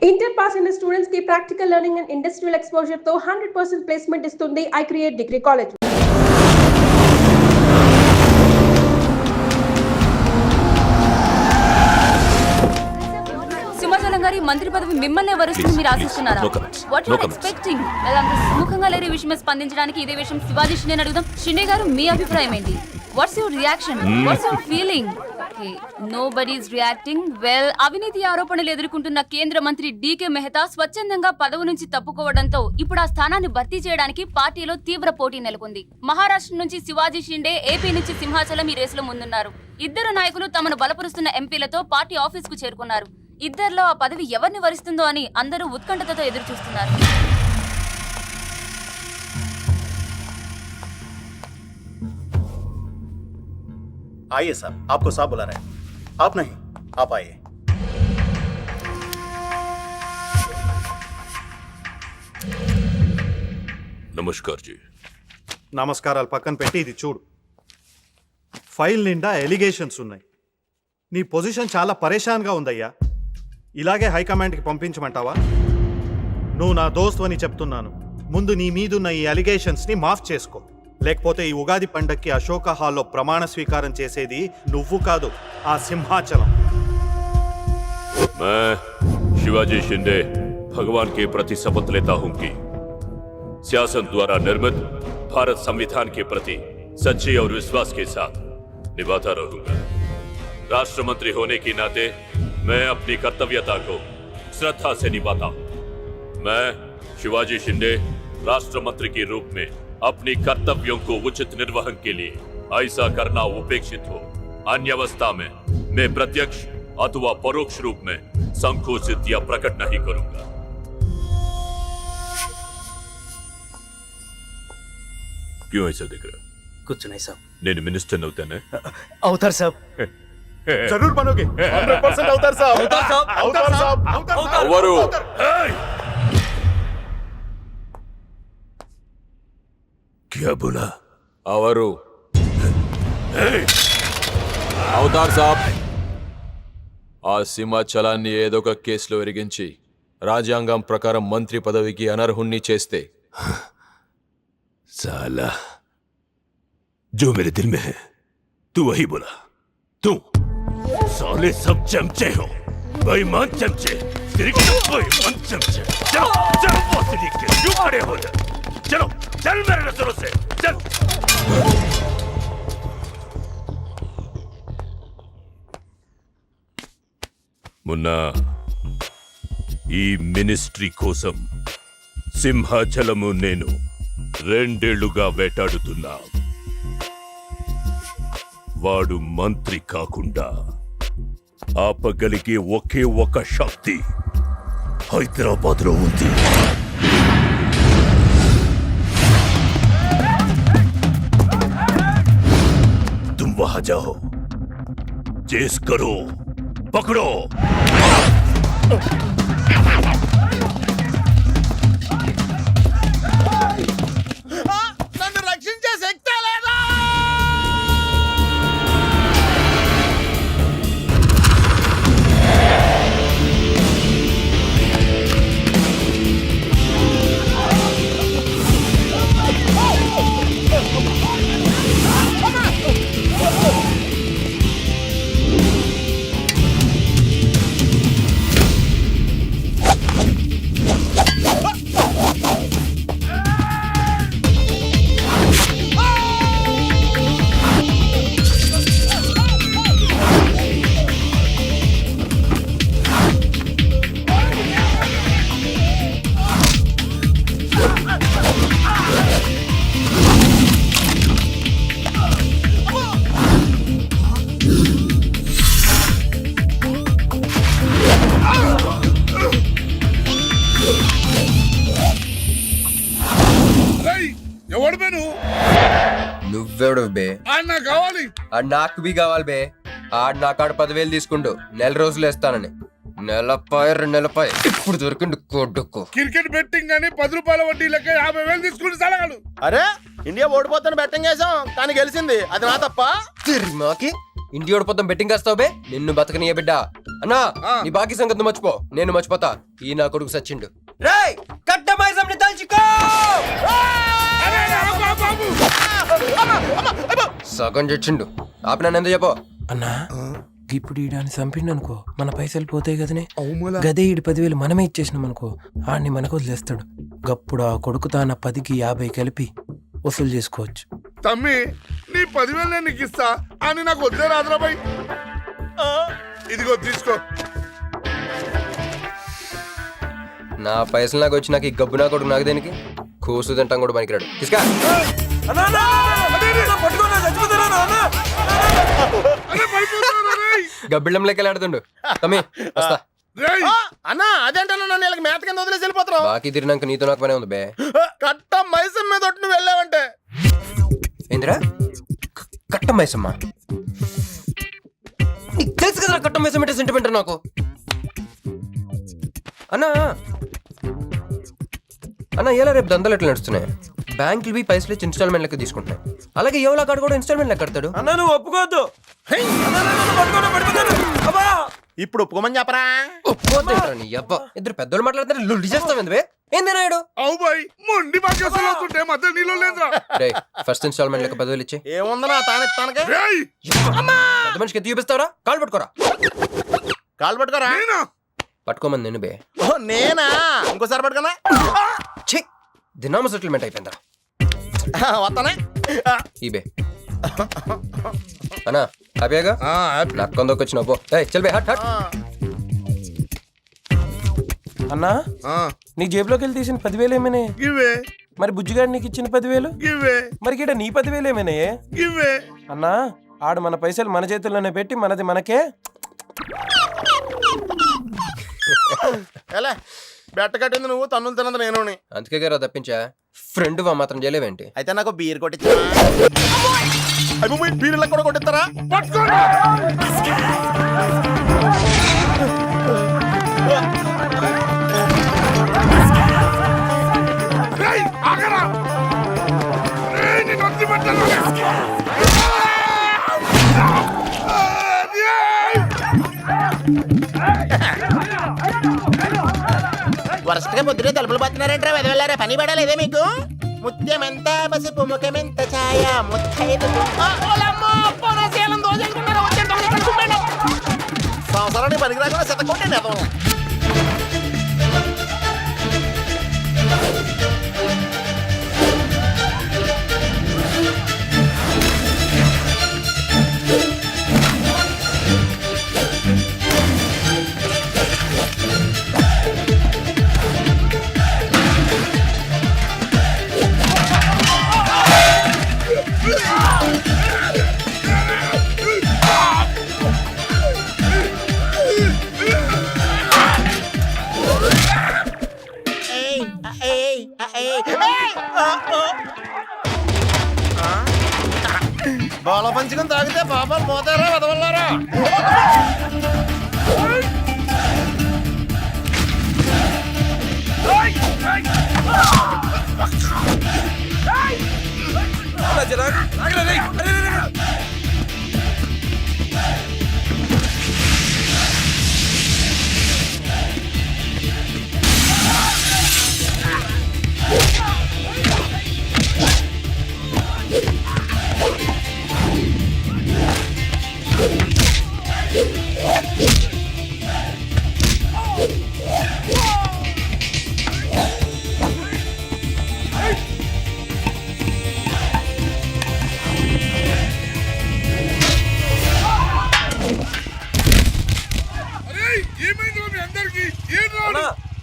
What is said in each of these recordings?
Inter pass అయిన students కి practical learning and industrial exposure తో 100% ప్లేస్మెంట్ ఇస్తుంది I create degree college. Simhachalam గారి మంత్రి పదవి మిమ్మల్ని వరుస్తుంది మీరు ఆశిస్తున్నారా? What you are expecting? అంత సుముఖంగా లేని విషయమే స్పందించడానికి ఇదే విషయం శివాజీ షిండే అడుగుదాం. షిండే గారు, మీ అభిప్రాయం ఏంటి? What's your reaction? What's your feeling? Nobody is reacting. Well, అవినీతి ఆరోపణలు ఎదుర్కొంటున్న కేంద్ర మంత్రి డీకే మెహతా స్వచ్ఛందంగా పదవి నుంచి తప్పుకోవడంతో ఇప్పుడు ఆ స్థానాన్ని భర్తీ చేయడానికి పార్టీలో తీవ్ర పోటీ నెలకొంది. మహారాష్ట్ర నుంచి శివాజీ షిండే, ఏపీ నుంచి సింహాచలం ఈ రేసులో ముందున్నారు. ఇద్దరు నాయకులు తమను బలపరుస్తున్న ఎంపీలతో పార్టీ ఆఫీస్ కు చేరుకున్నారు. ఇద్దరిలో ఆ పదవి ఎవరిని వరిస్తుందో అని అందరూ ఉత్కంఠతతో ఎదురు చూస్తున్నారు. आइए साहब, आपको साहब बुला रहे हैं. आप नहीं, आप आइए. నమస్కార్ జీ. నమస్కారాలు పక్కన పెట్టి ఇది చూడు. ఫైల్ నిండా ఎలిగేషన్స్ ఉన్నాయి. నీ పొజిషన్ చాలా పరేషాన్గా ఉందయ్యా. ఇలాగే హైకమాండ్కి పంపించమంటావా? నువ్వు నా దోస్తు అని చెప్తున్నాను. ముందు నీ మీదున్న ఈ ఎలిగేషన్స్ని మాఫ్ చేసుకో. లేకపోతే ఈ ఉగాది పండక్కి అశోక హాల్లో ప్రమాణ స్వీకారం చేసేది నువ్వు కాదు, ఆ సింహాచలం. मैं शिवाजी शिंदे भगवान के प्रति शपथ लेता हूं कि शासन द्वारा निर्मित भारत संविधान के प्रति सच्चे और विश्वास के साथ निभाता रहूंगा. राष्ट्र मंत्री होने के नाते मैं अपनी कर्तव्यता को श्रद्धा से निभाता हूं. मैं शिवाजी शिंदे राष्ट्र मंत्री के रूप में अपनी कर्तव्यों को उचित निर्वहन के लिए ऐसा करना उपेक्षित हो. अन्य अवस्था में मैं प्रत्यक्ष अथवा परोक्ष रूप में संकोचित या प्रकट नहीं करूंगा. क्यों ऐसा दिख रहा? कुछ नहीं साहब. నేను మినిస్టర్ అవుతానే? అవుతారు సాబ్. जरूर बनोगे. 100% అవుతారు సాబ్. అవుతారు సాబ్. అవరు. क्या बोला? అవరు అవుతారు సాబ్. ఆ సింహాచలాన్ని ఏదో ఒక కేసులో ఎరిగించి రాజ్యాంగం ప్రకారం మంత్రి పదవికి అనర్హుణ్ణి చేస్తే साला, जो मेरे दिल में है तू वही बोला. तू साले सब चमचे हो, बेईमान चमचे, बेईमान चमचे. चलो चलो बोतली के क्यों खड़े हो जाए? चलो चल मेरे नजरों से चल. मुन्ना, ఈ మినిస్ట్రీ కోసం సింహాచలము నేను 2 ఏళ్లుగా వేటాడుతున్నా. వాడు మంత్రి కాకుండా ఆపగలిగే ఒకే ఒక శక్తి హైదరాబాద్ లో ఉంది. तुम वहां जाओ, चेस करो, पकड़ो. నన్ను రక్షించే శక్తి లేదా? ఎవడు బే నువ్వు? నువ్వెవడు బే? ఆడు నాకు కావాలి. ఆడు నాకు బి కావాలి బే. ఆడు నా కాడ 10,000 తీసుకుంటూ 4 రోజులు వేస్తానని. నెలపై 2 నెలపై ఇప్పుడు దొరికిండు కొడుకు. క్రికెట్ బెట్టింగ్ అని 10 రూపాయల వడ్డీ లెక్క 50,000 తీసుకుని సలగాడు. అరే ఇండియా ఓడిపోతాను బెట్టింగ్ వేసాం కానీ గెలిచింది. అది నా తప్ప. తిరిమాకి ఇంటి ఓడిపోతాం బెట్టింగ్ కాస్తావు బే నిన్ను బతకనియ బిడ్డ అన్నా నీ బాకీ సంగతి మర్చిపో నేను మర్చిపోతా ఈ నా కొడుకు సచ్చిండు రేయ్ కట్ట మైసంని తల్చుకో సగం చచ్చిండు ఆపిన ఎందుకు చెప్పో అన్నా ఇప్పుడు ఈడాన్ని చంపిండు అనుకో మన పైసలు పోతాయి కదనే గదే ఈడు 10,000 మనమే ఇచ్చేసినాం అనుకో ఆడిని మనకు వదిలేస్తాడు గప్పుడు ఆ కొడుకు తాన 10కి 50 కలిపి వసూలు చేసుకోవచ్చు. తమ్మి నీ 10,000 నేను నీకు ఇస్తా అని నాకు వద్దే రాదురాబాయ్. ఇదిగో తీసుకో. నా పైసలు నాకు వచ్చి నాకు ఈ గబ్బు నా కొడుకు నాకు దేనికి కూసు తింటాం కూడా పనికిరాడు తీసుకా గబ్బిళ్ళం లెక్క ఆడుతుండు తమ్మి వస్తా అన్నా అదేంటన్నా నన్ను వీళ్ళకి మేత కింద వదిలేసి వెళ్ళిపోతున్నావు. బాకీ తిరిగినాక నీతో నాకు పనే ఉంది బే. కట్ట మైసం మీద ఒట్టు నువ్వు వెళ్ళావంటే ఏందిరా కట్ట మైసమ్మా నీకు తెలుసు కదరా కట్ట మైసం అంటే సెంటిమెంట్ నాకు. అన్నా అన్న ఎలా రేపు దందలు ఎట్లా నడుస్తున్నాయి బ్యాంకులు బి పైసలు ఇచ్చి ఇన్స్టాల్మెంట్ లెక్క తీసుకుంటున్నాయి అలాగే ఎవలా కాడు కూడా ఇన్స్టాల్మెంట్ లెక్క కడతాడు. అన్నా నువ్వు ఒప్పుకోవద్దు. ఇప్పుడు ఒప్పుకోమని చెప్పరా. ఒప్పుకోద్దేంట్రా నీ అబ్బా ఇద్దరు పెద్దోళ్ళు మాట్లాడుతుంటే లుల్లి చేస్తావు ఎందువే ఏంది నాయుడు అవు బాయ్ మొండి బాకేసులు వస్తుంటే మధ్య నీళ్ళు లేదురా. ఫస్ట్ ఇన్స్టాల్మెంట్ లెక్క 10,000 ఇచ్చి ఏముందనా తానెత్తానకే పెద్ద మనిషికి ఎత్తి చూపిస్తావరా కాళ్ళు పట్టుకోరా కాలు పట్టుకోరా. పట్టుకోమని నేను బే. నేనా ఇంకోసారి పట్టుకున్నా ఛీ దినామ సెటిల్మెంట్ అయిపోయిందా వస్తానే ఈ బే అన్నా హ్యాపీగా నాకు కొందొక్క వచ్చిన పో చల్ బే హట్ హట్. అన్నా నీ జేబులోకి వెళ్ళి తీసిన 10,000 ఏమైనా ఇవే మరి బుజ్జిగాడు నీకు ఇచ్చిన 10,000 ఇవే మరి గిట నీ 10,000 ఏమైనా ఇవే. అన్నా ఆడు మన పైసలు మన చేతుల్లోనే పెట్టి మనది మనకే ఎలా బెట్ట కట్టింది నువ్వు తన్నులు తిన్నది నేను. అందుకే గారా తప్పించా ఫ్రెండ్ వా మాత్రం చేయలేవేంటి. అయితే నాకు బీర్ కొట్టించా బీర్లకు కూడా కొట్టిస్తారా. వరసగా పొద్దునే తలుపులు పడుతున్నారంటే వెళ్ళారా పని పడలేదే మీకు. ముత్యమెంత పసుపు ముఖమెంత ఛాయ ముత్తైదు సంవత్సరాన్ని పనికి రాకుండా చెత్త కొట్టండి అదో. బాల పంచకం తాగితే పాపాలు పోతారా వదవల్లారా.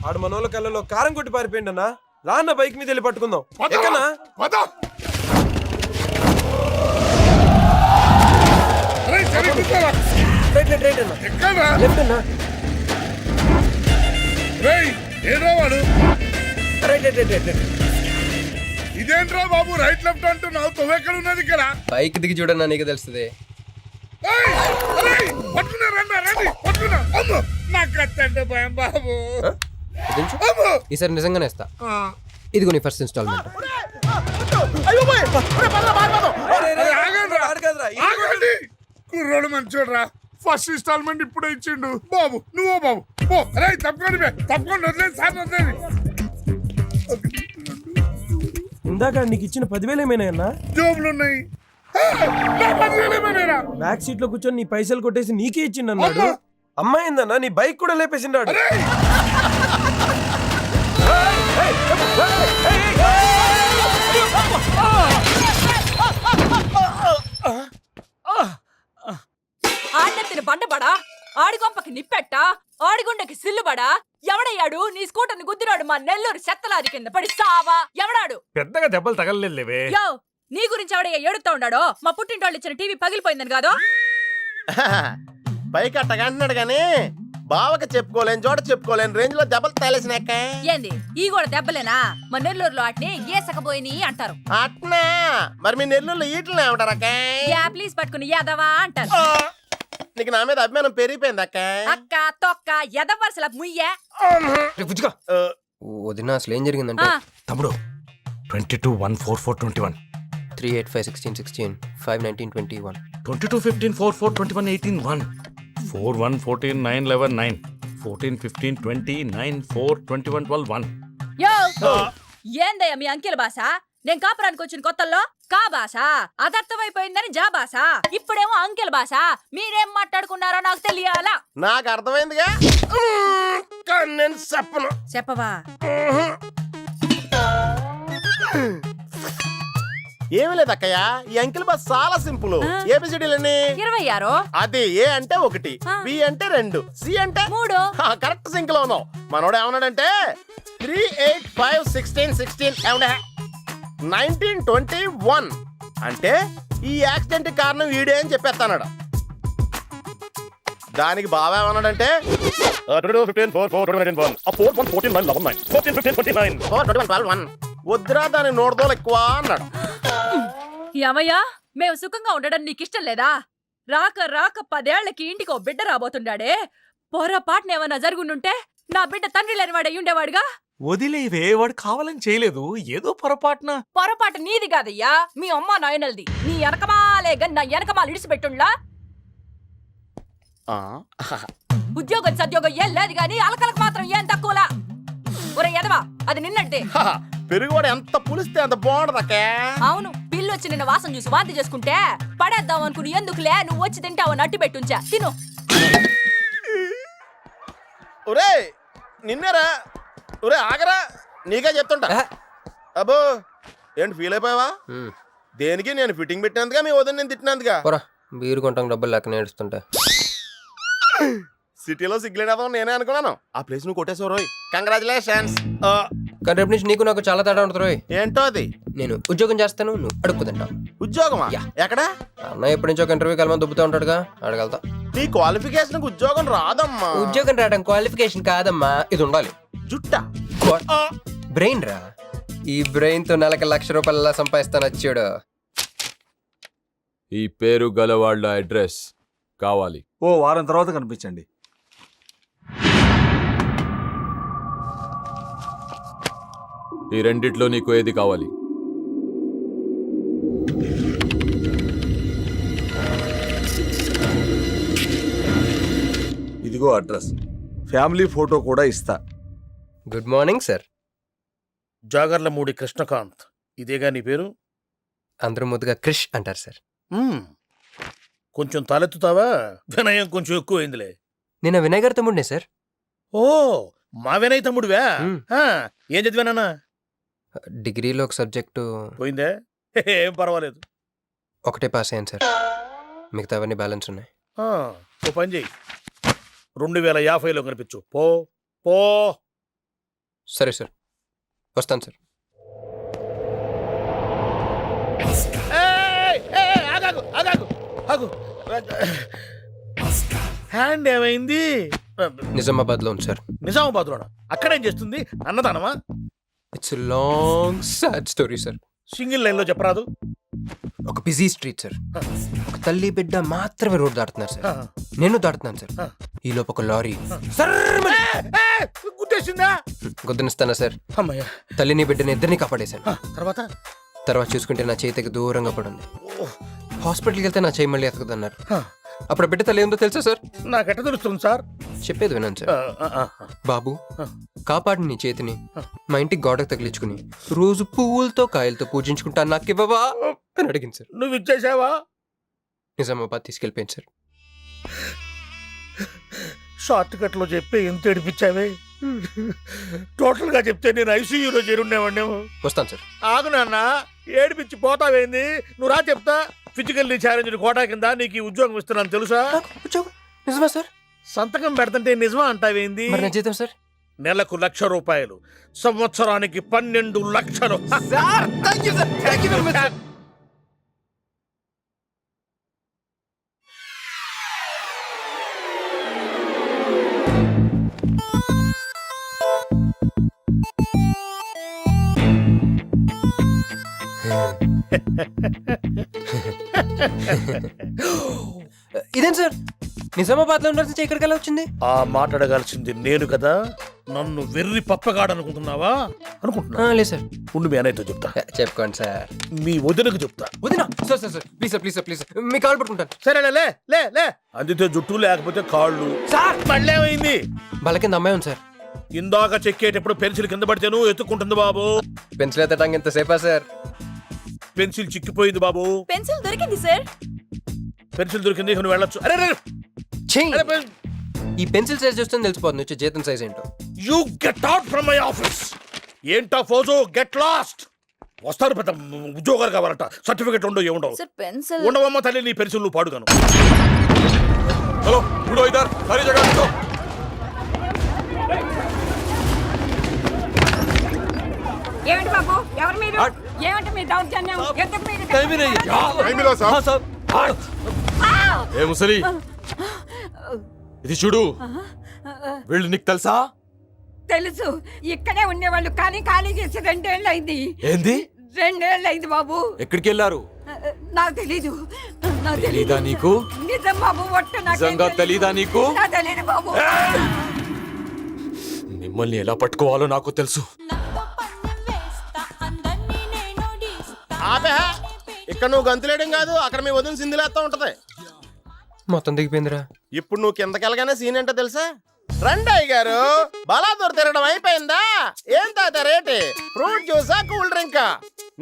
ఆడు మనోళ్ళ కళ్ళలో కారం కొట్టి పారిపోయిండు అన్నా. రాన్న బైక్ మీద వెళ్ళి పట్టుకుందాం. ఎక్కనా ఇదేంట్రా బాబు రైట్ లెఫ్ట్ అంటున్నావు తొవ్వెక్కడ ఉన్నది ఇక్కడ. బైక్ దిగి చూడన్నా నీకు తెలుస్తుంది. బాబు ఈసారి నిజంగానే ఇస్తా. ఇదిగో నీ ఫస్ట్ ఇన్స్టాల్మెంట్. కుర్రోడు మంచోడ్రా. ఫస్ట్ ఇన్స్టాల్మెంట్ ఇప్పుడే ఇచ్చిండు. బాబు నువ్వు బాబు పో. రే తప్పకుండా వదిలేదు సార్ వదిలేదు. ఇందాక నీకు ఇచ్చిన 10,000 ఏమైనా జోబులు ఉన్నాయి. ఆ, నా 10,000 ఏమైనా? బ్యాక్ సీట్ లో కూర్చొని నీ పైసలు కొట్టేసి నీకే ఇచ్చిండు అన్నాడు. అమ్మాయిందన్నా నీ బైక్ కూడా లేపేసిండాడు. ఆడెత్తిన బండబడా ఆడిగొంపకి నిప్పెట్ట ఆడిగుండకి సిల్లుబడా ఎవడయ్యాడు నీ స్కూటర్ని గుద్దినాడు మా నెల్లూరు చెత్తలారి కింద పడి సావా ఎవడాడు? పెద్దగా దెబ్బలు తగలలేవే. యో నీ గురించి ఎవడయ్యా ఏడుతా ఉన్నాడో మా పుట్టింటోళ్ళు ఇచ్చిన టీవీ పగిలిపోయిందని కాదు. పైకి అట్టగా అంటున్నాడు గానీ బావకి చెప్పుకోలేని చోట చెప్పుకోలేని రేంజ్ లో దెబ్బలు తేలేసినాక. ఏంది ఈ కూడా దెబ్బలేనా? మా నెల్లూరులో వాటిని ఏసకపోయిని అంటారు. అట్నా మరి మీ నెల్లూరులో ఈటలు ఏమంటారక్క? యా ప్లీజ్ పట్టుకుని ఎదవా అంటారు. నీకు నా మీద అభిమానం పెరిగిపోయింది అక్క. అక్క తొక్క ఎదవరసల ముయ్యే. వదిన అసలు ఏం జరిగిందంటే ఆ, తమ్ముడు 22-1-4-4-21 385-16-16 5-19-21 22-15-4-4-21-18-1 4-1-14-9-11-9 14-15-20-9-4-21-12-1 యో ఏందయ్యా మీ అంకెల భాష? నేను కాపురానికి వచ్చిన కొత్తల్లో కా భాష అదర్థమైపోయిందని జా భాష. ఇప్పుడేమో అంకెల భాష. మీరేం మాట్లాడుకున్నారో నాకు తెలియాలా? నాకు అర్థమైందిగా. కానీ నేను చెప్పను. చెప్పవా? ఏమి లేదు అక్కయ్య, ఈ అంకిల్ బస్ చాలా సింపుల్. ఏబిసిడీలన్నీ 26 అది ఏ అంటే 1, బి అంటే 2, సి అంటే 3. కరెక్ట్ సింక్ లో ఉన్నావు. మనోడు ఏమన్నాడంటే 3-8-5-16-16 ఏమన్నా 19-21 అంటే ఈ యాక్సిడెంట్ కారణం వీడే అని చెప్పేస్తాడు. దానికి బాగా ఏమన్నాడంటే 4-1-14-9-11-9 వద్దురా దాని నోడదోలు ఎక్కువ అన్నాడు. ఏమయ్యా మేము సుఖంగా ఉండడం నీకిష్టం లేదా? రాక రాక 10 ఏళ్లకి ఇంటికి ఓ బిడ్డ రాబోతుండాడే. పొరపాటునేమన్నా జరుగుండుంటే నా బిడ్డ తండ్రి లేనివాడై ఉండేవాడుగా. వదిలేవే, వాడు కావాలని చేయలేదు, ఏదో పొరపాటున. పొరపాటు నీది కాదయ్యా, మీ అమ్మ నాయనల్ది. నీ వెనకమాలే గన్ నా వెనకమాలు ఇడిచిపెట్టుండ్లా. ఉద్యోగం సద్యోగం ఏం లేదు గాని అలకలకు మాత్రం ఏం తక్కువలా. ఒరే ఎదవా అది నిన్నట్టే. పెరుగువాడు ఎంత పులిస్తే అంత బాగుండదక్కే. అవును పిల్లు వచ్చి నిన్న వాసన చూసి వాంతి చేసుకుంటే పడేద్దాం అనుకుని ఎందుకులే నువ్వు వచ్చి తింటావు నట్టి పెట్టుంచా తిను. ఒరే నిన్నేరా. ఒరే ఆగరా, నీకే చెప్తుంటా. అబ్బో ఏంటి ఫీల్ అయిపోయావా? దేనికి? నేను ఫిట్టింగ్ పెట్టినందుగా మీ వదిన నేను తిట్టినందుగా. పోరా బీరు కొంటాం డబ్బులు లెక్క నేడుస్తుంటా. సిటీలో సిగ్గులేదా నేనే అనుకున్నాను. ఆ ప్లేస్ నువ్వు కొట్టేసావు రోయ్. కంగ్రాచులేషన్స్. కానీ రేపు నుంచి నీకు నాకు చాలా తేడా ఉంటుంది రోయ్. ఏంటో అది? నేను ఉద్యోగం చేస్తాను, నువ్వు అడుక్కుతుంటావు. ఉద్యోగమా? ఎక్కడ? అన్న ఎప్పటి నుంచో ఒక ఇంటర్వ్యూకి వెళ్ళమని దుబ్బుతూ ఉంటాడుగా, అడగలుగుతా. నీ క్వాలిఫికేషన్ ఉద్యోగం రాదమ్మా. ఉద్యోగం రావడం క్వాలిఫికేషన్ కాదమ్మా, ఇది ఉండాలి. జుట్టా? బ్రెయిన్ రా. ఈ బ్రెయిన్ తో నెలకి ₹1,00,000 సంపాదిస్తాను వచ్చాడు. ఈ పేరు గల వాళ్ళ అడ్రస్ కావాలి. ఓ వారం తర్వాత కనిపించండి. ఈ రెండిట్లో నీకు ఏది కావాలి? ఇదిగో అడ్రస్, ఫ్యామిలీ ఫోటో కూడా ఇస్తా. Good morning sir. Jagarlamudi Krishnakanth, ఇదేగా నీ పేరు? అందరూ ముద్దుగా క్రిష్ అంటారు సార్. కొంచెం తలెత్తుతావా? వినయం కొంచెం ఎక్కువైందిలే. నేను వినయ్ గారి తమ్ముడినే సార్. ఓ మా వినయ్ తమ్ముడివా? ఏం చదివానా? డిగ్రీలో ఒక సబ్జెక్టు పోయిందే. ఏం పర్వాలేదు. ఒకటే పాస్ అయ్యాను సార్, మిగతా అవన్నీ బ్యాలెన్స్ ఉన్నాయి. ఓ పని చెయ్యి, 2050లో కనిపించు. పో పో. సరే సార్, వస్తాను సార్. హ్యాండ్ ఏమైంది? నిజామాబాద్ లో ఉంది సార్. నిజామాబాద్ లోనా? అక్కడేం చేస్తుంది? అన్నదానమా? It's long sad story sir. Single line లో చెప్పరాదు. ఒక బిజీ స్ట్రీట్ సార్. ఒక తల్లి బిడ్డ మాత్రమే రోడ్ దాటుతున్నారు సార్. నేను దాటుతున్నాను సార్. ఈ లోపు ఒక లారీ గుద్దేసిందా? గుద్దనిస్తానా సార్. అమ్మయ్య. తల్లిని బిడ్డని ఇద్దరిని కాపాడేశాను. తర్వాత చూసుకుంటే నా చేతికి దూరంగా పడింది. హాస్పిటల్కి వెళ్తే నా చేయి మళ్ళీ ఎతకదన్నారు. అప్పుడు బిడ్డ తల్లి ఏందో తెలుసా సార్? నాకెట్ట తెలుస్తుంది సార్? చెప్పేది వినండి సార్. బాబు, కాపాడి నీ చేతిని మా ఇంటికి గోడకు తగిలించుకుని రోజు పువ్వులతో కాయలతో పూజించుకుంటా నాకు ఇవ్వవా అని అడిగింది సార్. నువ్వు ఇచ్చేసావా? నిజామాబాద్ తీసుకెళ్ళిపోయింది సార్. షార్ట్ కట్ లో చెప్పి ఎంత ఏడిపించావే. టోటల్ గా చెప్తే నేను ఐసీయూలో చేరుండేవాడినేమో. వస్తాను సార్. ఆగు నాన్న, ఏడిపించి పోతావేంది? నువ్వు రా చెప్తా. ఫిజికల్లీ ఛాలెంజ్ కోటా కింద నీకు ఈ ఉద్యోగం ఇస్తున్నాను తెలుసా? ఉద్యోగం నిజమా సార్? సంతకం పెడతంటే నిజమా అంటావేంది? మరి నా జీతం సార్? నెలకు ₹1,00,000, సంవత్సరానికి 12 లక్షలు. Sir thank you sir, thank you very much sir. ఇదేం సార్, నిజామాబాద్ లో ఉండాల్సి ఇక్కడికి ఎలా వచ్చింది? ఆ మాట్లాడగాల్సింది నేను కదా. నన్ను వెర్రి పప్పగాడనుకుంటున్నావా? అనుకుంటున్నా. లేదు సార్. ఉండు మీ అన్నయ్యతో చెప్తా. చెప్పుకోండి సార్. మీ వదినకు చెప్తా. వదినా? Sir sir sir please sir, please sir, please sir, me call పట్టుకుంటాను. సరే లే లే లే. అందితే జుట్టు లేకపోతే కాళ్ళు. సార్ మళ్ళీ ఏమైంది? బల కింద అమ్మాయి ఉంది సార్. ఇందాక చెక్కేటప్పుడు పెన్సిల్ కింద పడితేను ఎత్తుకుంటుంది బాబు. పెన్సిల్ ఎత్తడానికి ఎంతసేపా సార్? పెన్సిల్ చిక్కిపోయింది బాబు. పెన్సిల్ దొరికింది సార్. పెన్సిల్ దొరికింది, నువ్వు వెళ్ళొచ్చు. అరే ఛీ! ఈ పెన్సిల్ సైజ్ చూస్తే తెలిసిపోతుంది వచ్చే జీతం సైజ్ ఏంటో. You get out from my office. ఏంటా ఫోజో, గెట్ లాస్ట్. వస్తారు పెద్ద ఉద్యోగాలు కావాలంట. సర్టిఫికెట్ ఉండవు, ఏముండవు. సార్ పెన్సిల్ ఉండవమ్మ తల్లి, నీ పెన్సిల్ నువ్వు పాడుగాను. హలో ఉడో ఇదర్, సారీ జగह ఉడో. ఏమిటి బాబు, ఎవరు మీరు? ఏమిటి మీ దౌర్జన్యం? ఎందుకు మీరు ఏ ముసలి, ఇది చూడు. వీళ్ళు నీకు తెలుసా? తెలుసు, ఇక్కడే ఉండేవాళ్ళు కానీ ఖాళీ చేసి 2 ఏళ్ళు అయింది. ఏంది? 2 ఏళ్ళు అయింది బాబు. ఎక్కడికి వెళ్ళారు? నాకు తెలీదు. తెలీదా నీకు? నిజం బాబు, ఒట్టు నాకు నిజంగా తెలీదా నీకు? నాకు తెలీదు బాబు. మిమ్మల్ని ఎలా పట్టుకోవాలో నాకు తెలుసు. ఆపే, ఇక్కడ నువ్వు గంతులేయడం కాదు, అక్కడ మీ వదిన సింధులేస్తా ఉంటది. మొత్తం దిగిపోయిందిరా. ఇప్పుడు నువ్వు కిందకెళ్ళగానే సీన్ ఏంటో తెలుసా? రండయ్య గారు, బలాదూర్ తిరగడం అయిపోయిందా? ఏం తాత రేటు? ఫ్రూట్ జ్యూసా, కూల్ డ్రింకా?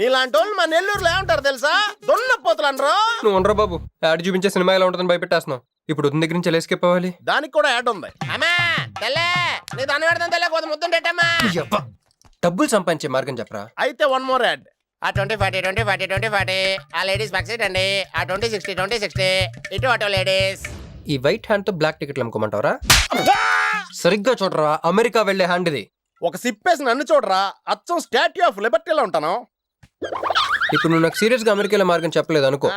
నీలాంటి వాళ్ళు మా నెల్లూరులో ఏమంటారు తెలుసా? దున్నపోతులు అనరు. నువ్వు ఉండరా బాబు, యాడ్ చూపించే సినిమా ఎలా ఉంటుందని భయపెట్టేస్తున్నావు. ఇప్పుడు వదిన దగ్గర నుంచి ఎలా ఎస్కేప్ అవ్వాలి? దానికి కూడా యాడ్ ఉంది. అమ్మా తెల్లే, నీ దాన్ని పెడతాను తెల్లే, కొద్ది ముద్దుంటేటమ్మా. డబ్బులు సంపాదించే మార్గం చెప్పరా. అయితే 1 more యాడ్. ఆ 20-40 20-40 20-40 ఆ లేడీస్ బ్యాక్ సైడ్ అండి. ఆ 20-60 20-60 ఇటు అటు లేడీస్. ఈ వైట్ హ్యాండ్ తో బ్లాక్ టికెట్లు అమ్ముకోమంటావరా? సరిగ్గా చూడరా, అమెరికా వెళ్లే హ్యాండ్ ఇది. ఒక సిప్పేసి నన్ను చూడరా, అచ్చం స్టాట్యూ ఆఫ్ లిబర్టీలో ఉంటాను. ఇప్పుడు నువ్వు నాకు సీరియస్ గా అమెరికా వెళ్ళే మార్గం చెప్పలేదు అనుకో.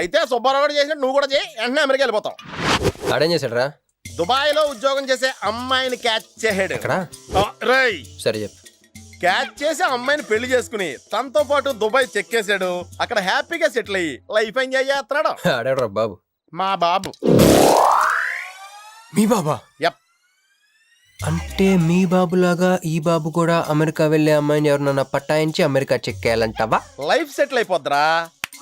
అయితే సుబ్బారావు చేసినట్టు నువ్వు కూడా చేయి, వెంటనే అమెరికా వెళ్ళిపోతావు. ఆడేం చేశాడు రా? దుబాయ్ లో ఉద్యోగం చేసే అమ్మాయిని క్యాచ్ చేసాడు. ఎక్కడ? రై సరే చెప్పు. క్యాచ్ చేసి అమ్మాయిని పెళ్లి చేసుకుని తనతో పాటు దుబాయ్ చెక్కేశాడు. అక్కడ హ్యాపీగా సెటిల్ అయ్యి లైఫ్ ఎంజాయ్ చేస్తున్నాడు. ఆడాడు బాబు. మా బాబు. మీ బాబా? యప్. అంటే మీ బాబులాగా ఈ బాబు కూడా అమెరికా వెళ్లే అమ్మాయిని ఎవరినన్నా పట్టాయించి అమెరికా చెక్కేయాలంటావా? లైఫ్ సెటిల్ అయిపోద్దిరా.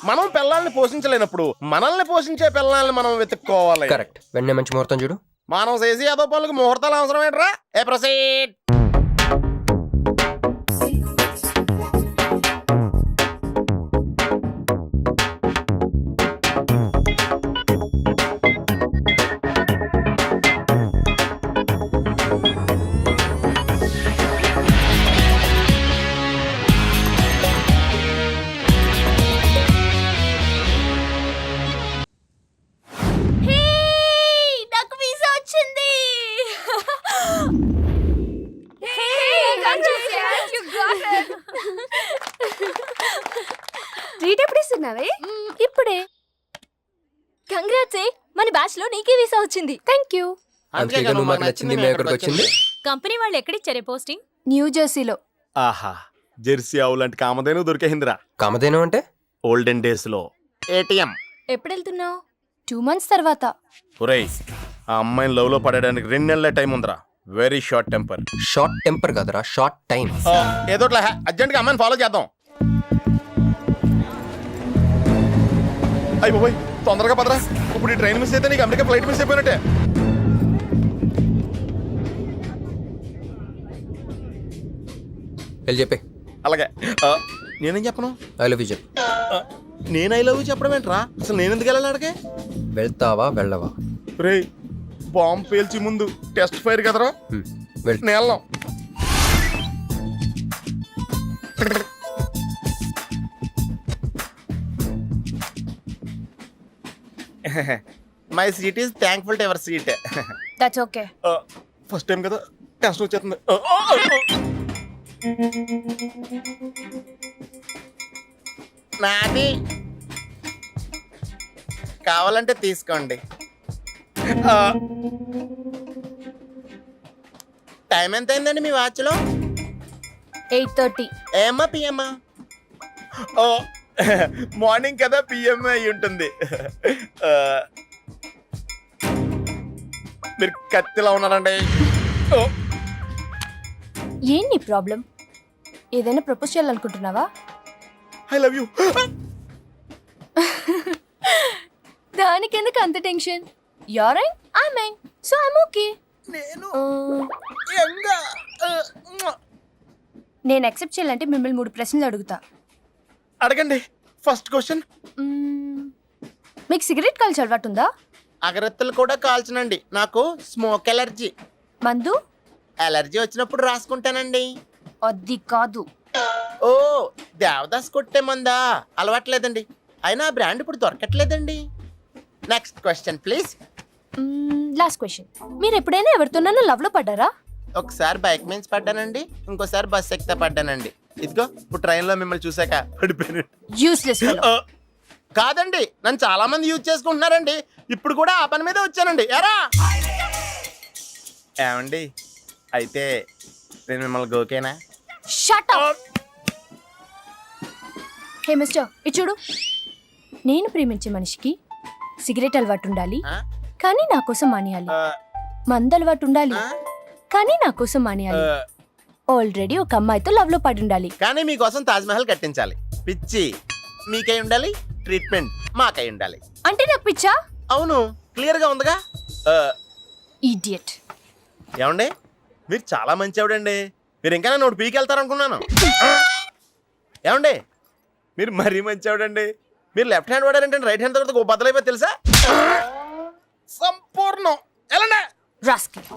మనం పిల్లల్ని పోషించలేనప్పుడు మనల్ని పోషించే పిల్లల్ని మనం వెతుక్కోవాలి. కరెక్ట్. వెంటనే మంచి ముహూర్తం చూడు. మనం చేసి ఏదో పనులకు ముహూర్తాలు అవసరం ఏంట్రా? ఏ ప్రొసీడ్. నాకు వీసా వచ్చింది. ట్రీట్ ఎప్పుడు ఇస్తున్నావే? ఇప్పుడే. కంగ్రాట్స్, మన బ్యాచ్ లో నీకే వీసా వచ్చింది. Thank you. అందుకే నువ్వు మాకు నచ్చింది, మేము ఎక్కడికి వచ్చింది. కంపెనీ వాళ్ళు ఎక్కడిచ్చారే పోస్టింగ్? న్యూ జెర్సీలో. ఆహా, జెర్సీ ఆవు లాంటి కామధేను దొరికేహిందిరా. కామధేను అంటే? ఓల్డెన్ డేస్ లో ఏటీఎం. ఎప్పుడు వెళ్తున్నావు? 2 months తర్వాత. ఒరేయ్, ఆ అమ్మాయిని లవ్ లో పడడానికి 2 నెలల టైం ఉందిరా. Very short temper. Short temper కాదురా, షార్ట్ టైం. ఏదో అర్జెంట్ గా అమ్మాయిని ఫాలో చేద్దాం. అయిపోయి తొందరగా పదరా, ఇప్పుడు ఈ ట్రైన్ మిస్ అయితే నీకు అమెరికా ఫ్లైట్ మిస్ అయిపోయినట్టే. వెళ్ళి చెప్పే. అలాగే నేనేం చెప్పను? ఐ లవ్ యూ చెప్పు. నేను ఐ లవ్ యూ చెప్పడం ఏంట్రా? అసలు నేను ఎందుకు వెళ్ళాలి అడిగే? వెళ్తావా వెళ్ళవా? రే బాంబు పేల్చి ముందు టెస్ట్ ఫైర్ కదరా, వెళ్. నేను వెళ్ళాం. My seat is thankful to ever seat. That's okay. First time కదా టెన్షన్ వచ్చేస్తుంది. నాది కావాలంటే తీసుకోండి. టైం ఎంత అయిందండి మీ వాచ్లో? 8:30. ఏమ్మా పిఎమ్మా? ఓ మార్నింగ్ కదా, పిఎం అయి ఉంటుంది. మీరు కత్తిలా ఉన్నారండి. ఏంటి ప్రాబ్లం? ఏదైనా ప్రపోజ్ చేయాలనుకుంటున్నావా? I love you. దానికి ఎందుకు అంత tension? You're right, I mean, so I'm okay. నేను నేను యాక్సెప్ట్ చేయాలంటే మిమ్మల్ని 3 ప్రశ్నలు అడుగుతా. అడగండి. ఫస్ట్ క్వశ్చన్, మీకు సిగరెట్ కాల్చి అలవాటు ఉందా? అగరత్తులు కూడా కాల్చనండి, నాకు స్మోక్ ఎలర్జీ. మందు? ఎలర్జీ వచ్చినప్పుడు రాసుకుంటానండి. అది కాదు. ఓ దేవదాస్ కొట్టే మందా? అలవాట్లేదండి, అయినా ఆ బ్రాండ్ ఇప్పుడు దొరకట్లేదండి. Next question please. Last question, మీరు ఎప్పుడైనా ఎవరితోనైనా లవ్ లో పడ్డారా? ఒకసారి బైక్ మీద పడ్డానండి, ఇంకోసారి బస్ ఎక్కితే పడ్డానండి. ఇదిగో ఇప్పుడు ట్రైన్ లో మిమ్మల్ని చూసాక పడిపోయాను. Useless fellow. కాదండి, నన్ను చాలా మంది యూజ్ చేసుకుంటున్నారండి. ఇప్పుడు కూడా ఆ పని మీద వచ్చానండి. ఎరా ఏమండి, అయితే నేను మిమ్మల్ని గోకేనా? Shut up. హే మిస్టర్, ఇది చూడు. నేను ప్రేమించే మనిషికి సిగరెట్ అలవాటు ఉండాలి, కానీ నా కోసం మానేయాలి. మందు అలవాటు ఉండాలి, కానీ నా కోసం మానేయాలి. ఆల్రెడీ ఒక అమ్మాయితో లవ్ లో పడి ఉండాలి, కానీ మీకోసం తాజ్ మహల్ కట్టించాలి. పిచ్చి మీకై ఉండాలి, ట్రీట్మెంట్ మాకై ఉండాలి. అంటే నాకు పిచ్చా? అవును, క్లియర్ గా ఉందిగా. ఇడియట్. ఏమండి, మీరు చాలా మంచి ఆవిడండి. మీరు ఇంకా నన్ను పీకి వెళ్తారనుకున్నాను. ఏమండి, మీరు మరీ మంచి ఆవిడండి. మీరు లెఫ్ట్ హ్యాండ్ వాడారంటే రైట్ హ్యాండ్ తర్వాత బద్దలైపోయి తెలుసా? సంపూర్ణం. ఎలాండి రాస్కల్.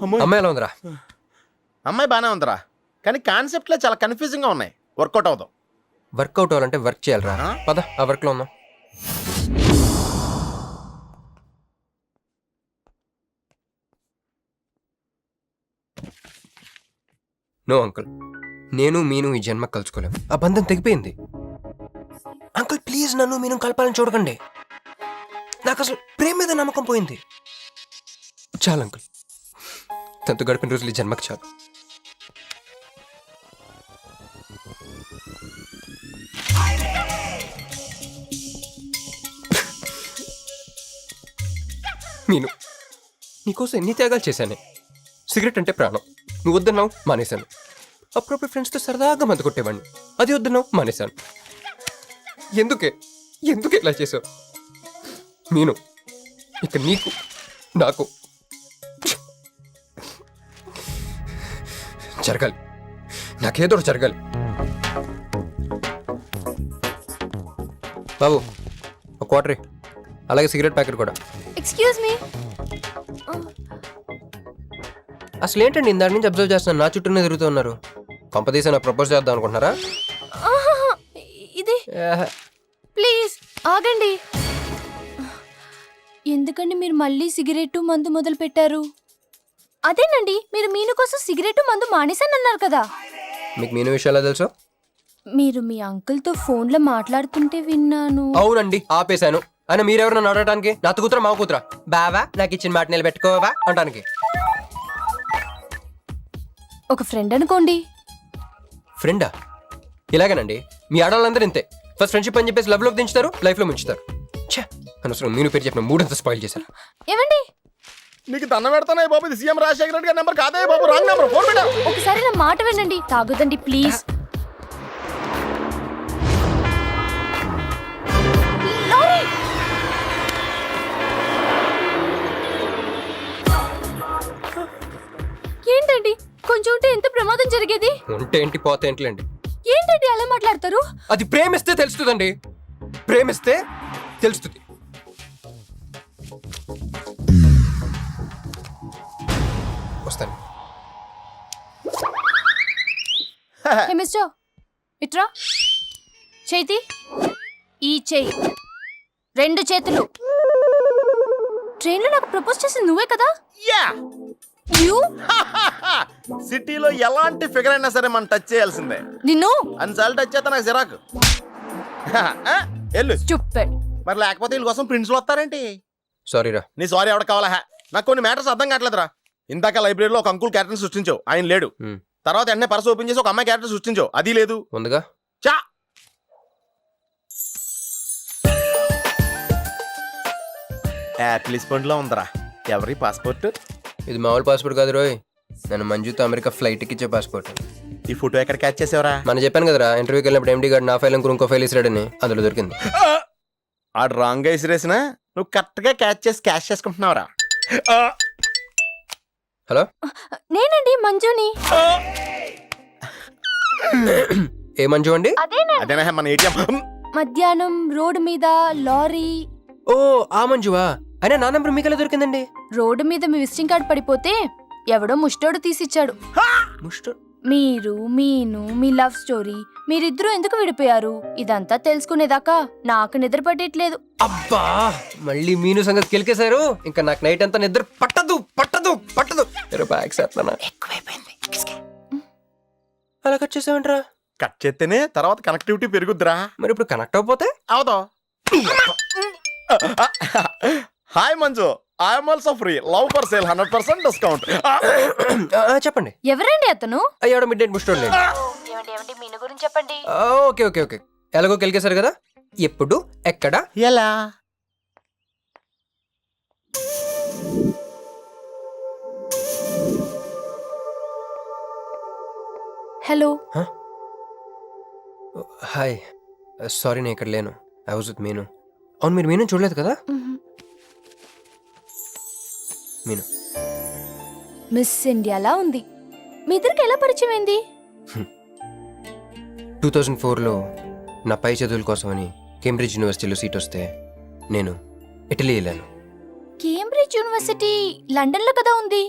అమ్మాయి ఎలా ఉందిరా? అమ్మాయి బాగానే ఉందిరా, కానీ కాన్సెప్ట్లో చాలా కన్ఫ్యూజింగ్ గా ఉన్నాయి. వర్కౌట్ అవుతాం. వర్కౌట్ అవ్వాలంటే వర్క్ చేయాలరా. పద ఆ వర్క్ లో ఉందాం. నో అంకుల్, నేను మీను ఈ జన్మ కలుసుకోలేము. ఆ బంధం తెగిపోయింది. అంకుల్ ప్లీజ్ నన్ను మీను కలపాలని చూడకండి. నాకు అసలు ప్రేమ మీద నమ్మకం పోయింది. చాలు అంకుల్, తనతో గడిపిన రోజులు ఈ జన్మకు చాలు. మీను, నీకోసం ఎన్ని త్యాగాలు చేశానే. సిగరెట్ అంటే ప్రాణం, నువ్వు వద్దన్నావు మానేశాను. అప్పుడప్పుడు ఫ్రెండ్స్తో సరదాగా మందు కొట్టేవాడిని, అది వద్దన్నావు మానేశాను. ఎందుకే ఇలా చేసావు మీను? ఇక నీకు నాకు జరగాలి, నాకేదో జరగాలి. బాబు ఒక క్వార్టర్, అలాగే సిగరెట్ ప్యాకెట్ కూడా. Excuse me. అసలు ఏంటండి ఇందాక నుంచి అబ్జర్వ్ చేస్తున్నాను, నా చుట్టూనే తిరుగుతూ ఉన్నారు. కొంపదీసా నాకు ప్రపోజ్ చేద్దాం అనుకుంటున్నారా? ఇది ప్లీజ్ ఆగండి. ఎందుకండి మీరు మళ్ళీ సిగరెట్ మందు మొదలు పెట్టారు? అదేనండి, మీరు మీను కోసం సిగరెట్ మందు మానేశానన్నారు కదా. మీకు మీను విషయాలు తెలుసు? మీరు మీ అంకుల్తో ఫోన్లో మాట్లాడుతుంటే విన్నాను. అవునండి, ఆపేశాను. అయినా మీరెవరు నన్ను అడగడానికి? నా కూతురా మా కూతురా? బావా నాకు ఇచ్చిన మాట నిలబెట్టుకోవా అంటానికి. ఒక ఫ్రెండ్ అనుకోండి. ఫ్రెండా? ఇలాగేనండి, మీ ఆడవాళ్ళందరూ ఇంతే. ఫస్ట్ ఫ్రెండ్షిప్ అని చెప్పేసి లవ్ లోకి దించుతారు, లైఫ్ లో ముంచుతారు. అనవసరం మీను పేరు చెప్పిన మూడంతా స్పాయిల్ చేశారు. ఏమండి, నీకు దండం పెడతానే బాబు, ఇది సీఎం రాజశేఖర రెడ్డి గారి నెంబర్ కాదే బాబు, రాంగ్ నెంబర్. ఫోన్ పెట్టా. ఒకసారి నా మాట వినండి. తాగుదండి ప్లీజ్. కొంచెం ఉంటే ఎంత ప్రమాదం జరిగేది. ఉంటే ఏంటి పోతే ఏంటిలేండి. ఏంటండి అలా మాట్లాడతారు? అది ప్రేమిస్తే తెలుస్తుందండి, ప్రేమిస్తే తెలుస్తుంది. వస్తాను. హే మిస్టర్, ఇట్రా. చేతి ఈ చేయి, 2 చేతులు. ట్రైన్లో నాకు ప్రపోజ్ చేసింది నువ్వే కదా? యా యూ సిటీలో ఎలాంటి ఫిగర్ అయినా సరే మనం టచ్ చేయాల్సిందే. నిన్ను అన్నిసార్లు టచ్ చేస్తే నాకు చిరాకు. వెళ్ళు. స్టూపిడ్. మరి లేకపోతే వీళ్ళ కోసం ప్రిన్స్లు వస్తారేంటి? సారీ రా. నీ సారీ ఎవడ కావాలా? నాకు కొన్ని మ్యాటర్స్ అర్థం కావట్లేదురా. ఇందాక లైబ్రరీలో ఒక అంకుల్ క్యారెక్టర్ సృష్టించావు, ఆయన లేడు. తర్వాత వెంటనే పర్స్ ఓపెన్ చేసి ఒక అమ్మాయి క్యారెక్టర్ సృష్టించావు, అది లేదు. ఉందిగా. చా యాపిల్ పండులో ఉందరా. ఎవరి పాస్పోర్ట్? ఇది మామూలు పాస్పోర్ట్ కాదు రోయ్, నన్ను మంజుతో అమెరికా ఫ్లైట్ ఇచ్చే పాస్పోర్ట్. ఈ ఫోటో ఎక్కడ క్యాచ్ చేసావరా? మనం చెప్పాను కదరా, ఇంటర్వ్యూకి వెళ్ళినప్పుడు ఎండి గారు నా ఫైల్ ఇంకో ఫైల్ ఇసిరాడని, అందులో దొరికింది. ఆడు రాంగ్ గా ఇసిరేసినా నువ్వు కరెక్ట్ గా క్యాచ్ చేసి క్యాష్ చేసుకుంటున్నావురా. హలో, నేనండి మంజుని. ఏ మంజు అండి? అదేనా మన ఏటీఎం. మధ్యాహ్నం రోడ్డు మీద లారీ. ఓ ఆ మంజువా? అయినా నా నంబర్ మీకెలా దొరికిందండి? రోడ్డు మీద మీ విజిటింగ్ కార్డ్ పడిపోతే ఎవడో ముష్టోడు తీసిచ్చాడు. మీరు, మీను, మీ లవ్ స్టోరీ, మీరిద్దరూ ఎందుకు విడిపోయారు ఇదంతా తెలుసుకునేదాకా నాకు నిద్ర పట్టట్లేదు. అబ్బా, మళ్ళీ మీను సంగతి కెలికేశారు. ఇంకా నాకు నైట్ అంతా నిద్ర పట్టదు పట్టదు పట్టదు. అలా కట్ చేసావంటరా? కట్ చేస్తేనే తర్వాత కనెక్టివిటీ పెరుగుద్దిరా. మరి ఇప్పుడు కనెక్ట్ అవ్వకపోతే? అవుతావు. Hi Manju, I'm also free. Love for sale 100% discount. చెప్పండి. ఎవరండి అతను? అయ్యాడు మిడ్ నైట్ ముస్టోడ్ లేండి. మీను గురించి చెప్పండి. ఓకే ఓకే ఓకే, ఎలాగో కెలికేశారు కదా, ఎప్పుడు ఎక్కడ ఎలా? హలో. హాయ్, సారీ నేను ఇక్కడ లేను. ఐ వాజ్ విత్ మీను. అవును, మీరు మీను చూడలేదు కదా? మీను మిస్ ఇండియాలా ఉంది. మీ ఇద్దరికి ఎలా పరిచయం అయింది? 2004లో నా పై చదువుల కోసమని కేంబ్రిడ్జ్ యూనివర్సిటీలో సీట్ వస్తే నేను ఇటలీ వెళ్ళాను. కేంబ్రిడ్జ్ యూనివర్సిటీ లండన్లో కదా ఉంది.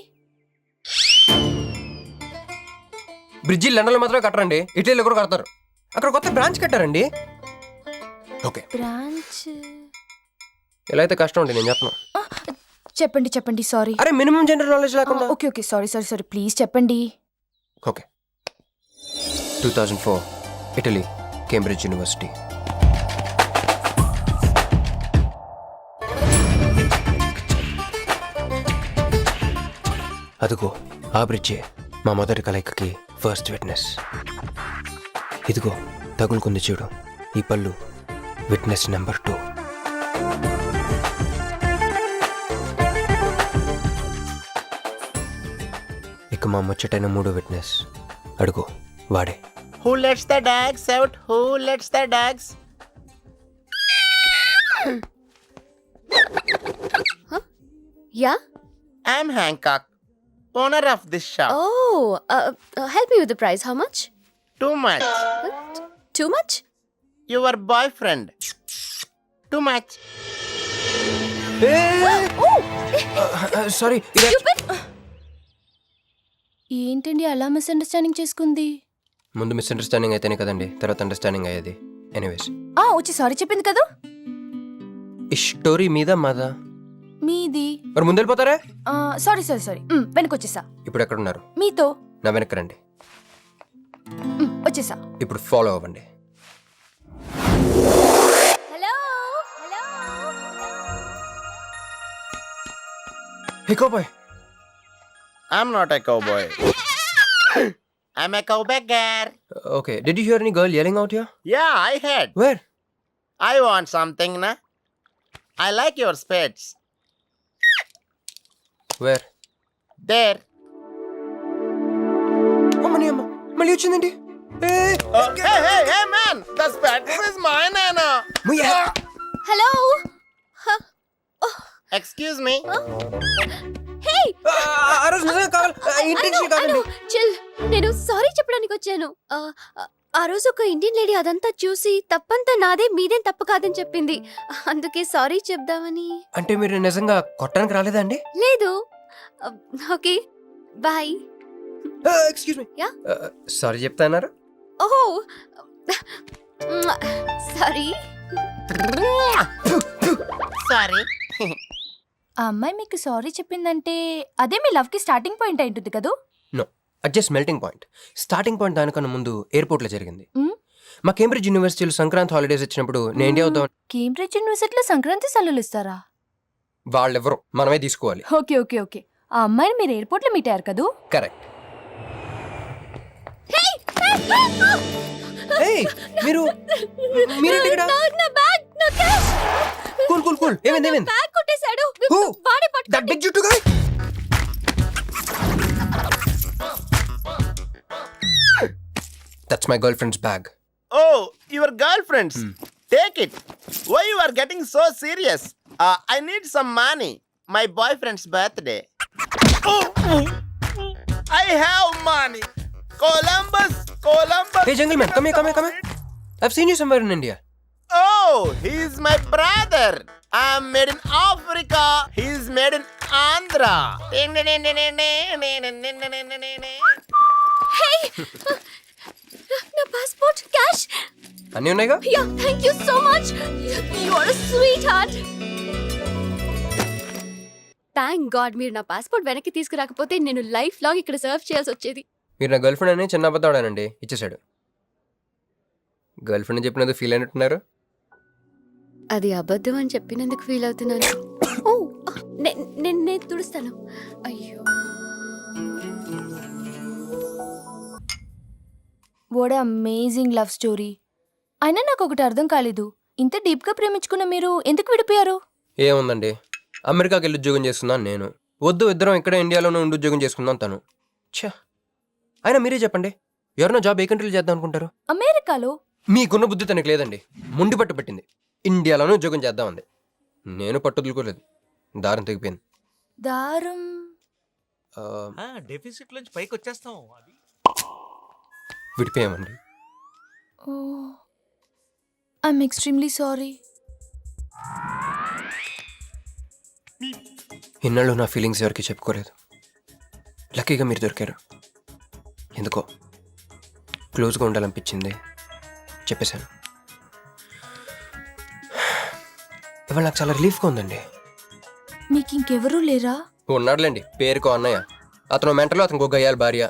బ్రిడ్జి లండన్లో మాత్రమే కట్టరండి, ఇటలీలో కూడా కడతారు. అక్కడ కొత్త బ్రాంచ్ కట్టారండి. ఓకే, బ్రాంచ్ ఎలా అయితే కష్టం అండి, నేను చెప్పను. చెప్పండి చెప్పండి. సారీ. అరే మినిమం జనరల్ నాలెడ్జ్ లేకుండా. Okay okay, sorry sorry sorry, please చెప్పండి. Okay, 2004 Italy, Cambridge university. అదిగో ఆ బ్రిడ్జే మా మొదటి కలయికకి ఫస్ట్ విట్నెస్. ఇదిగో తగులుకుంది చూడు ఈ పళ్ళు, విట్నెస్ నెంబర్ 2. ఇక మా ముచ్చటైన 3వ విట్నెస్, అడుగు వాడే. Who lets the dogs out? Who lets the dogs? Yeah? I'm Hancock, owner of this shop. Oh, help me with the price. How much? Too much. Too much? Your boyfriend. Too much. Sorry. ఏంటండి అలా misunderstanding చేసుకుంది? ముందు misunderstanding అయితేనే కదండి తర్వాత understanding అయ్యేది. Anyways, వచ్చి sorry చెప్పింది కదా. ఈ స్టోరీ మీద మాదా? మీది. మరి ముందు వెళ్ళిపోతారా? సారీ సారీ సారీ, వెనకొచ్చేసా. ఇప్పుడు ఎక్కడ ఉన్నారు? మీతో. నా వెనక రండి. వచ్చేసా. ఇప్పుడు ఫాలో అవ్వండి. Hello hello. Hey cowboy. I'm not a cowboy. I'm a cowbagger. Okay, did you hear any girl yelling out here? Yeah, I heard. Where? I want something, na? I like your spades. Where? There. అమ్మని అమ్మ, మళ్ళీ వచ్చిందండి. Hey, man! The spades is mine, Anna. Hello. Excuse me. హే. ఆ రోజు నిజంగా intention కాదండి. Chill, నేను sorry చెప్పడానికి వచ్చాను. ఆ రోజు ఒక ఇండియన్ లేడీ అదంతా చూసి తప్పంతా నాదే, మీదేం తప్పు కాదని చెప్పింది. అందుకే సారీ చెప్దామని. అంటే మీరు నిజంగా కొట్టడానికి రాలేదా అండి? లేదు. Okay bye. Excuse me. Yeah. Sorry చెప్తాన్నారు. ఓహో సారీ. సారీ. ఆ అమ్మాయి మీకు సారీ చెప్పిందంటే అదే మీ లవ్ కి స్టార్టింగ్ పాయింట్ అయి ఉంటుంది కదూ? నో, అది just melting point. Starting point దానికన్నా ముందు ఎయిర్పోర్ట్లో జరిగింది. మ్మ్. మా కేంబ్రిడ్జ్ యూనివర్సిటీలో సంక్రాంతి హాలిడేస్ వచ్చినప్పుడు నేను ఇండియా వద్దాం. కేంబ్రిడ్జ్ యూనివర్సిటీలో సంక్రాంతి సెలవులు ఇస్తారా? వాళ్ళెవరో మనమే తీసుకోవాలి. Okay okay okay. ఆ అమ్మాయిని మీరు ఎయిర్పోర్ట్ లో మీట్ అయ్యారు కదూ? కరెక్ట్. మీరు మీరేంటి ఇక్కడ? Cool cool cool. ఏమైంది ఏమైంది? బ్యాగ్ కొట్టేశాడు. Who? వాడే That big juttu guy? That's my girlfriend's bag. Oh, your girlfriends. Take it. Why you are getting so serious? I need some money. My boyfriend's birthday. I have money. Columbus. Hey, gentleman, come here. I've seen you somewhere in India. Oh, he's my brother. I'm made in Africa. He's made in Andhra. Hey! నా passport, cash. అన్నీ ఉన్నాయిగా? Yeah, thank you so much. You are a sweetheart. Thank God మీరు నా passport వెనక్కి తీసుకురాకపోతే నేను life long ఇక్కడ serve చేయాల్సి వచ్చేది. మీరు నా గర్ల్ ఫ్రెండ్ అని చిన్న అబద్ధాడానండి, ఇచ్చేసాడు. గర్ల్ ఫ్రెండ్ చెప్పినందుకు ఫీల్ అయినట్టున్నారు. అది అబద్ధం అని చెప్పినందుకు ఫీల్ అవుతున్నాను. ఓ, నేను తుడుస్తాను. అయ్యో, వాట్ అమేజింగ్ లవ్ స్టోరీ. అయినా నాకు ఒకటి అర్థం కాలేదు, ఇంత డీప్గా ప్రేమించుకున్న మీరు ఎందుకు విడిపోయారు? ఏముందండి, అమెరికాకి వెళ్ళి ఉద్యోగం చేస్తున్నాను నేను. వద్దు, ఇద్దరం ఇక్కడ ఇండియాలోనే ఉండి ఉద్యోగం చేసుకుందాం తను. ఛా, అయినా మీరే చెప్పండి, ఎవరినో జాబ్ ఏ కంట్రీలో చేద్దాం అనుకుంటారు? అమెరికాలో? మీకున్న బుద్ధి తనకి లేదండి. ముండి పట్టు పెట్టింది, ఇండియాలోనే ఉద్యోగం చేద్దామంది. నేను పట్టుదలుకోలేదు, దారం తెగిపోయింది. దారం డెఫిసిట్ నుంచి పైకి వచ్చేస్తాం. అది విడిపోయామండి. I'm extremely sorry. ఇన్నాళ్ళు నా ఫీలింగ్స్ ఎవరికి చెప్పుకోలేదు. లక్కీగా మీరు దొరికారు. ఎందుకో క్లోజ్గా ఉండాలనిపించింది, చెప్పేశాను. ఇవాళ నాకు చాలా రిలీఫ్గా ఉందండి. మీకు ఇంకెవరూ లేరా? ఉన్నాడులేండి, పేరుకో అన్నయ్య. అతను మెంటలో, అతనికి ఒక గయ్యాల భార్య.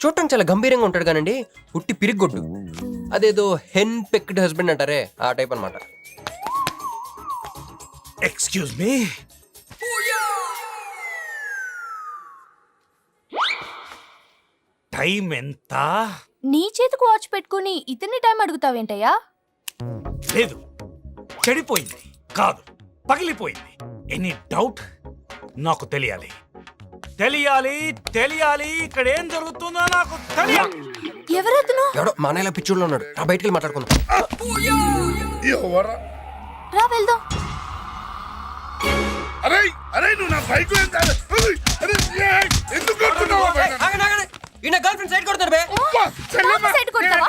చూడటానికి చాలా గంభీరంగా ఉంటాడు కానండి, ఉట్టి పిరిగొడ్డు. అదేదో హెన్ పెక్డ్ హస్బెండ్ అంటారే, ఆ టైప్ అనమాట. Excuse me. టైం ఎంత? నీ చేతికి వాచ్ పెట్టుకుని ఇతని టైం అడుగుతావేంటయ్యా? లేదు, చెడిపోయింది కాదు, పగిలిపోయింది. Any doubt? నాకు తెలియాలి. ఇక్కడ ఏం జరుగుతుందో నాకు తెలియాలి. ఎవరతను? ఎవడో మా అన్నయ్యలా పిచ్చోళ్ళు ఉన్నాడు, రా బయటికి వెళ్ళి మాట్లాడుకుందాం. రా వెళ్దాం. అరే నువ్వు నా బైక్ ఎందుకు కొడుతున్నావు? ఈయన గర్ల్ ఫ్రెండ్ సైడ్ కొడతారు బే. సైడ్ కొడతావా?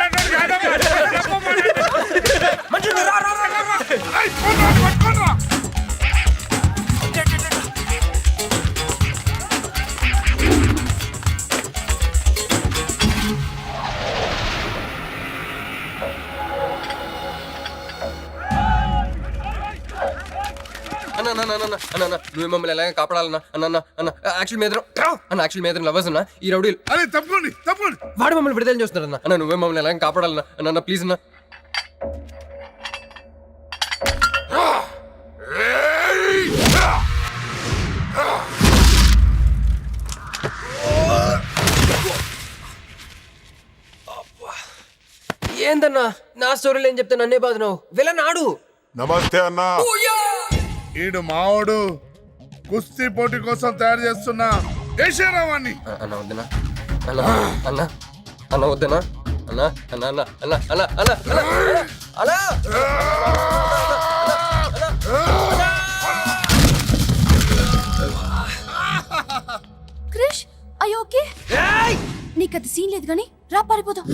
అన్న నువ్వు మమ్మల్ని ఎలాగ కాపాడాలన్నా అన్న యాక్చువల్ మీద లవర్స్ అన్న ఈ రౌడీలు. అరే తప్పండి వాడు మమ్మల్ని విడుదల చేస్తున్నారు అన్న నువ్వే మమ్మల్ని ఎలాగ కాపాడాలన్నా అన్న ప్లీజ్ అన్న. ఏందన్నా నా స్టోరీలు ఏం చెప్తే నన్నే బాధనావు? వెళ్ళనాడు. నమస్తే అన్నా. ఈడు మావాడు కుస్తీ పోటీ కోసం తయారు చేస్తున్నా యశరావాన్ని. అన్న వద్దనా అన్న వద్దనా అన్న క్రిష్, అయ్యో ఓకే నీకు అది సీన్ లేదు కానీ రా పారిపోదాం.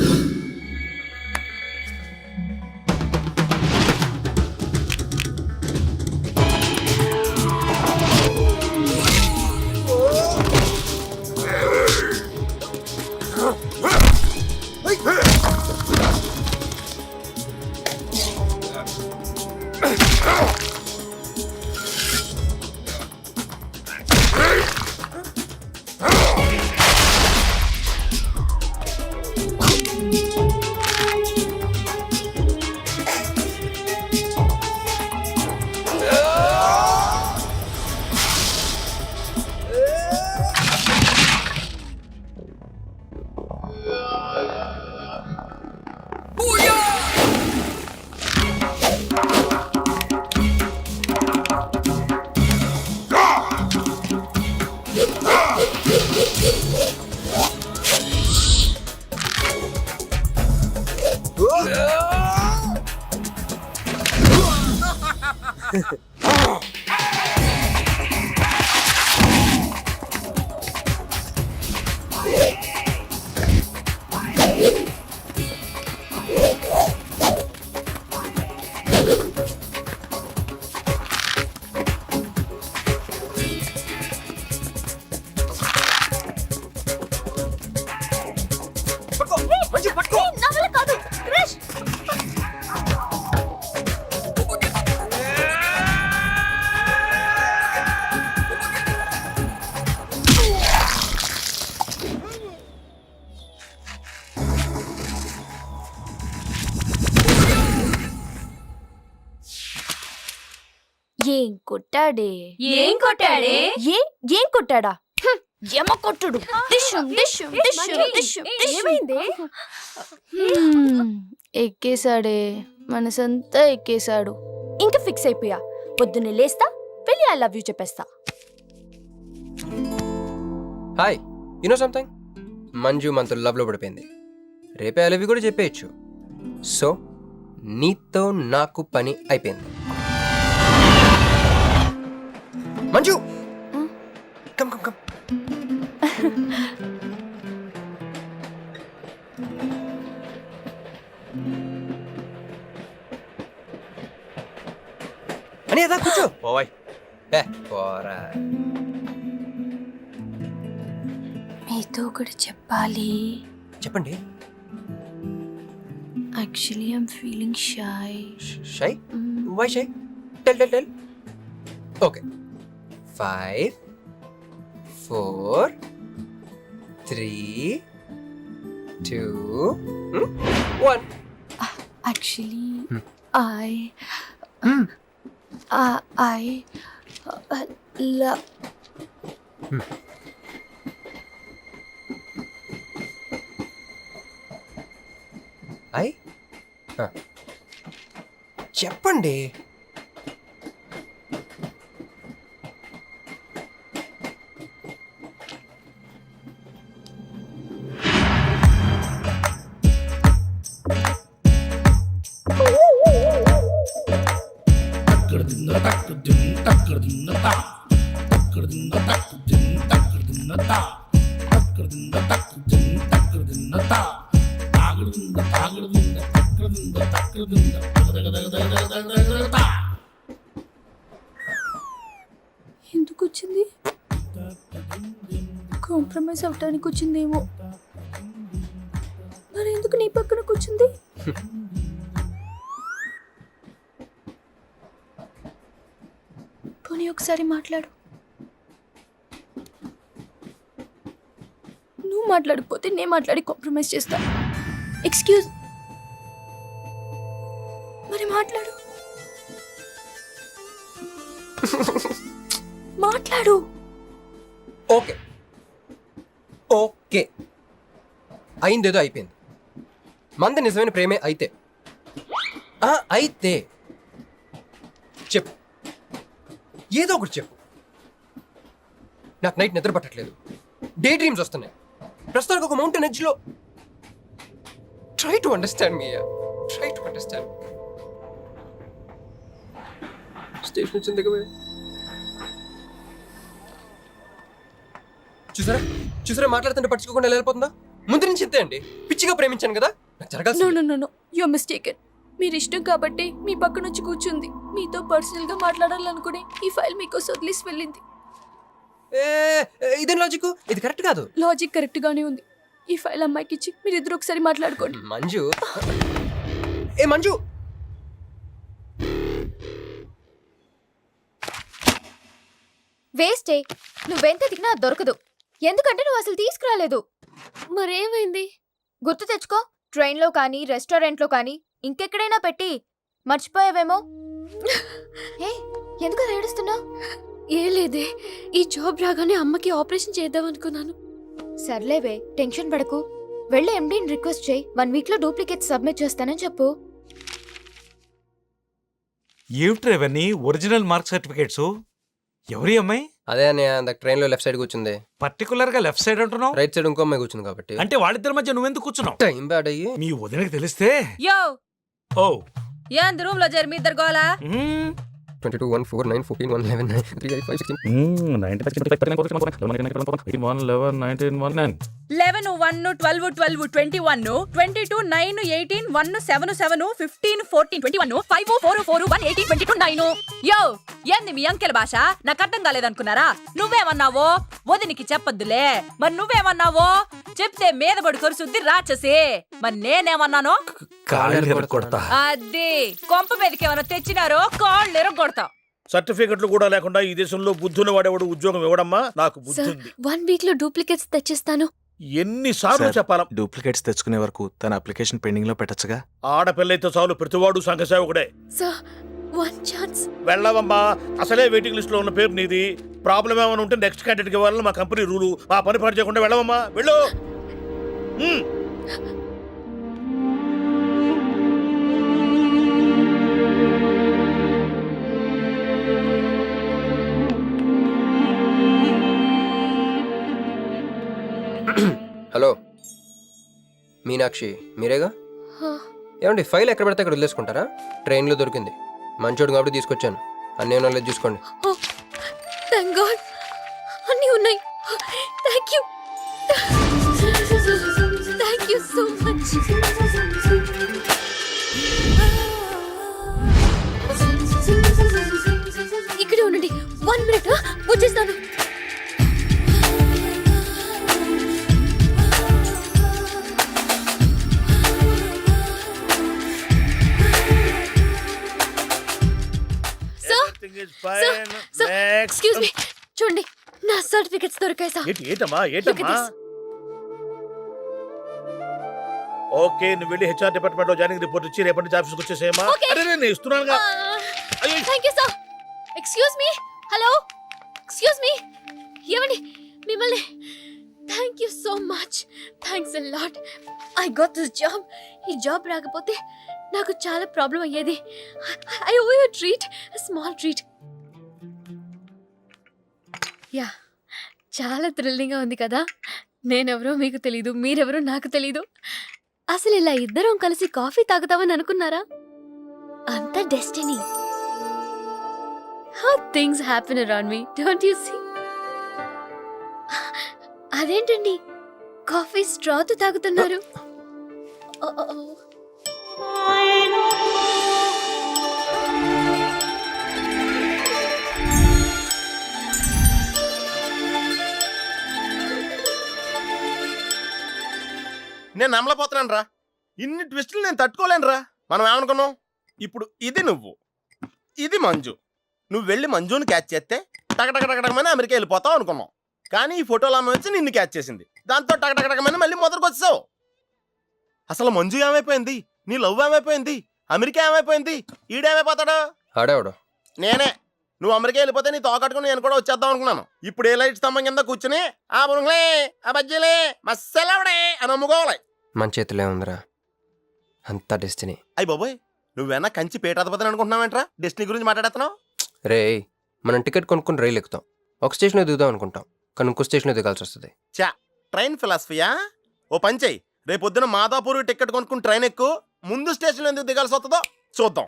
ఏం కొట్టాడే ఏం కొట్టాడే? ఏం కొట్టాడా? ఏమ కొట్టుడు. ఎక్కేశాడే, మనసంతా ఎక్కేశాడు. ఇంకా ఫిక్స్ అయిపోయా, పొద్దున్నే లేస్తా, వెళ్ళి ఐ లవ్ యూ చెప్పేస్తా. Hi, you know something? Manju మనతో లవ్లో పడిపోయింది. రేపే ఐ లవ్ యూ కూడా చెప్పేయచ్చు. సో నీతో నాకు పని అయిపోయింది. Manju come come come. అని అదా కూర్చో. పోవాయ్. పోరా. మీతో కూడా చెప్పాలి. చెప్పండి. Actually I'm feeling shy. Shy? Why shy? Tell tell tell. Okay. 5 4 3 2 1. Actually, I love. చెప్పండి. ఎందుకు వచ్చింది? కాంప్రమైజ్ అవడానికి వచ్చిందేమో. మరి ఎందుకు నీ పక్కన కూర్చుంది? పోనీ ఒకసారి మాట్లాడు. నువ్వు మాట్లాడకపోతే నేను మాట్లాడి కాంప్రమైజ్ చేస్తా. ఎక్స్క్యూజ్. మరి మాట్లాడు. మాట్లాడు. ఓకే ఓకే, అయిందేదో అయిపోయింది. మంది నిజమైన ప్రేమే అయితే అయితే చెప్పు, ఏదో ఒకటి చెప్పు. నాకు నైట్ నిద్ర పట్టట్లేదు, డే డ్రీమ్స్ వస్తున్నాయి. ప్రస్తుతానికి ఒక మౌంటైన్ ఎడ్జ్లో. Try to understand me, try to understand. Station వచ్చింది కదా. చూసారా చూసారా మాట్లాడుతుంటే పట్టించుకోకుండా ఎలా వెళ్ళిపోతుందా? ముందు నుంచి ఇంతే అండి. పిచ్చిగా ప్రేమించాను కదా, నాకు జరగాల్సింది. No you are mistaken. మీరు ఇష్టం కాబట్టి మీ పక్క నుంచి కూర్చుంది. మీతో పర్సనల్ గా మాట్లాడాలనుకుని ఈ ఫైల్ మీకోసం వదిలేసి వెళ్ళింది. ఇదేం లాజిక్? ఇది కరెక్ట్ కాదు. లాజిక్ కరెక్ట్ గానే ఉంది. ఈ ఫైల్ అమ్మాయికి ఇచ్చి మీరిద్దరు ఒకసారి మాట్లాడుకోండి. మంజు, ఏ మంజు, వేస్టే. నువ్వెంత తిన్నా దొరకదు. ఎందుకంటే నువ్వు అసలు తీసుకురాలేదు. మరేమైంది? గుర్తు తెచ్చుకో. ట్రైన్లో కానీ రెస్టారెంట్లో కానీ ఇంకెక్కడైనా పెట్టి మర్చిపోయావేమో. ఏ ఎందుకు అలా ఏడుస్తున్నావు? ఏ లేదే, ఈ జాబ్ రాగానే అమ్మకి ఆపరేషన్ చేద్దాం అనుకున్నాను. సర్లేవే, టెన్షన్ పడకు. వెళ్ళి ఎండీని రిక్వెస్ట్ చేయి. 1 వీక్ లో డూప్లికేట్ సబ్మిట్ చేస్తానని చెప్పు. ఏమిట్రా ఇవన్నీ ఒరిజినల్ మార్క్ సర్టిఫికేట్స్? ఎవరి అమ్మాయి? అదే అన్నయ్య ట్రైన్ లో లెఫ్ట్ సైడ్ కూర్చుంది. పర్టికులర్ గా లెఫ్ట్ సైడ్ అంటున్నావు? రైట్ సైడ్ ఇంకో అమ్మాయి కూర్చుంది కాబట్టి. అంటే వాళ్ళిద్దరి మధ్య నువ్వెందుకు కూర్చున్నావు? టైం బ్యాడ్ అయ్యి మీ వదినకి తెలిస్తే. యో ఓ ఏంది రూమ్ లో చేరి మీ ఇద్దరు గోలా? 22 1 4 9 14 1 11 9 3 8 5 16 11 1 12 12 21 22 9 18 1 7 7 15 14 21 5 4 4 1 18 22 9. యో ఏంది మీ అంకెల భాష? నాకు అర్థం కాలేదనుకున్నారా? నువ్వేమన్నావో వదినికి చెప్పొద్దులే. మరి నువ్వేమన్నావో చెప్తే మీద పడి కొరుసుద్ది రాచసి. మరి నేనేమన్నానో అది కొంప మీదకి ఏమైనా తెచ్చినారో కాళ్ళు ఎరగొడతా. సర్టిఫికెట్లు కూడా లేకుండా ఈ దేశంలో బుద్ధుని వాడేవాడు ఉద్యోగం ఇవ్వడమ్మా. నాకు బుద్ధి సార్, ఉంది. 1 వీక్ లో డూప్లికేట్స్ తెచ్చిస్తాను. ఎన్నిసార్లు చెప్పాలా? డూప్లికేట్స్ తెచ్చుకునే వరకు తన అప్లికేషన్ పెండింగ్ లో పెట్టచ్చుగా. ఆడపిల్లైతే చాలు, ప్రతివాడు సంఘసేవకుడే. Sir, 1 chance. వెళ్ళవమ్మా, అసలే వెయిటింగ్ లిస్ట్ లో ఉన్న పేరు నీది. ప్రాబ్లం ఏమైనా ఉంటే నెక్స్ట్ క్యాండిడేట్ కి ఇవ్వాలని మా కంపెనీ రూలు. ఆ పని పని చేయకుండా వెళ్ళవమ్మా, వెళ్ళు. హలో మీనాక్షి, మీరేగా? ఏమండి ఫైల్ ఎక్కడ పడితే అక్కడ వదిలేసుకుంటారా? ట్రైన్లో దొరికింది, మంచోడు కాబట్టి తీసుకొచ్చాను. అన్నీ ఉన్నది చూసుకోండి. థాంక్ గాడ్, అన్నీ ఉన్నాయి. Thank you so much. ఇక్కడే ఉండండి, 1 మినిట్ వచ్చేస్తాను. ఎక్స్క్యూజ్ మీ, చూడండి నా సర్టిఫికెట్స్ దొరికాయి సార్. ఏంటమ్మా ఏంటమ్మా? ఓకే, నువ్వు వెళ్ళి హెచ్ఆర్ డిపార్ట్మెంట్ లో జాయినింగ్ రిపోర్ట్ ఇచ్చి రేపటి నుంచి ఆఫీస్కి వచ్చేసేయమ్మా. అరే నేను ఇస్తున్నానుగా. Thank you sir. Excuse me, hello, excuse me, ఏమండి మిమ్మల్ని. Thank you so much, thanks a lot. I got this job. ఈ జాబ్ రాకపోతే నాకు చాలా ప్రాబ్లం అయ్యేది. I owe you treat, small treat. Yeah, చాలా థ్రిల్లింగ్గా ఉంది కదా. నేనెవరో మీకు తెలీదు, మీరెవరో నాకు తెలీదు. అసలు ఇలా ఇద్దరం కలిసి కాఫీ తాగుతామని అనుకున్నారా? అంత destiny. How things happen around me, don't you see? అదేంటండి కాఫీ స్ట్రాతో తాగుతున్నారు? నేను నమ్మలేకపోతున్నాను రా. ఇన్ని ట్విస్టులు నేను తట్టుకోలేను రా. మనం ఏమనుకున్నాం? ఇప్పుడు ఇది నువ్వు, ఇది మంజు. నువ్వు వెళ్ళి మంజుని క్యాచ్ చేస్తే టకటకటకటకమని అమెరికా వెళ్ళిపోతావు అనుకున్నాం. కానీ ఈ ఫోటోలో ఆమె వచ్చి నిన్ను క్యాచ్ చేసింది. దాంతో టకటకటకమని మళ్ళీ మొదటికి వచ్చావు. అసలు మంజు ఏమైపోయింది? నీ లవ్ ఏమైపోయింది? అమెరికా ఏమైపోయింది? ఈడేమైపోతాడు? ఆడేవాడు నేనే. నువ్వు అమెరికా వెళ్ళిపోతే నీ తోకట్టుకుని నేను కూడా వచ్చేద్దాం అనుకున్నాను. ఇప్పుడు ఏ లైట్ స్తంభం కింద కూర్చుని ఆ బురుంగ్లే, ఆ బజ్జీలే, మస్సలవడే అని అమ్ముకోవాలి. మన చేతిలో ఉందిరా అంతా డెస్టినీ. అయ్యి బాబోయ్, నువ్వేనా కంచి పేటాధిపతిని అనుకుంటున్నావేంట్రా? డెస్టినీ గురించి మాట్లాడుతున్నావు? రే, మనం టికెట్ కొనుక్కుని రైలు ఎక్కుతాం. ఒక స్టేషన్లో దిగుదాం అనుకుంటాం, కానీ ఇంకో స్టేషన్లో దిగాల్సి వస్తుంది. చా, ట్రైన్ ఫిలాసఫియా? ఓ పని చెయ్యి, రేపొద్దున మాదాపూర్ టికెట్ కొనుక్కుని ట్రైన్ ఎక్కు. ముందు స్టేషన్లో ఎందుకు దిగాల్సి వస్తుందో చూద్దాం.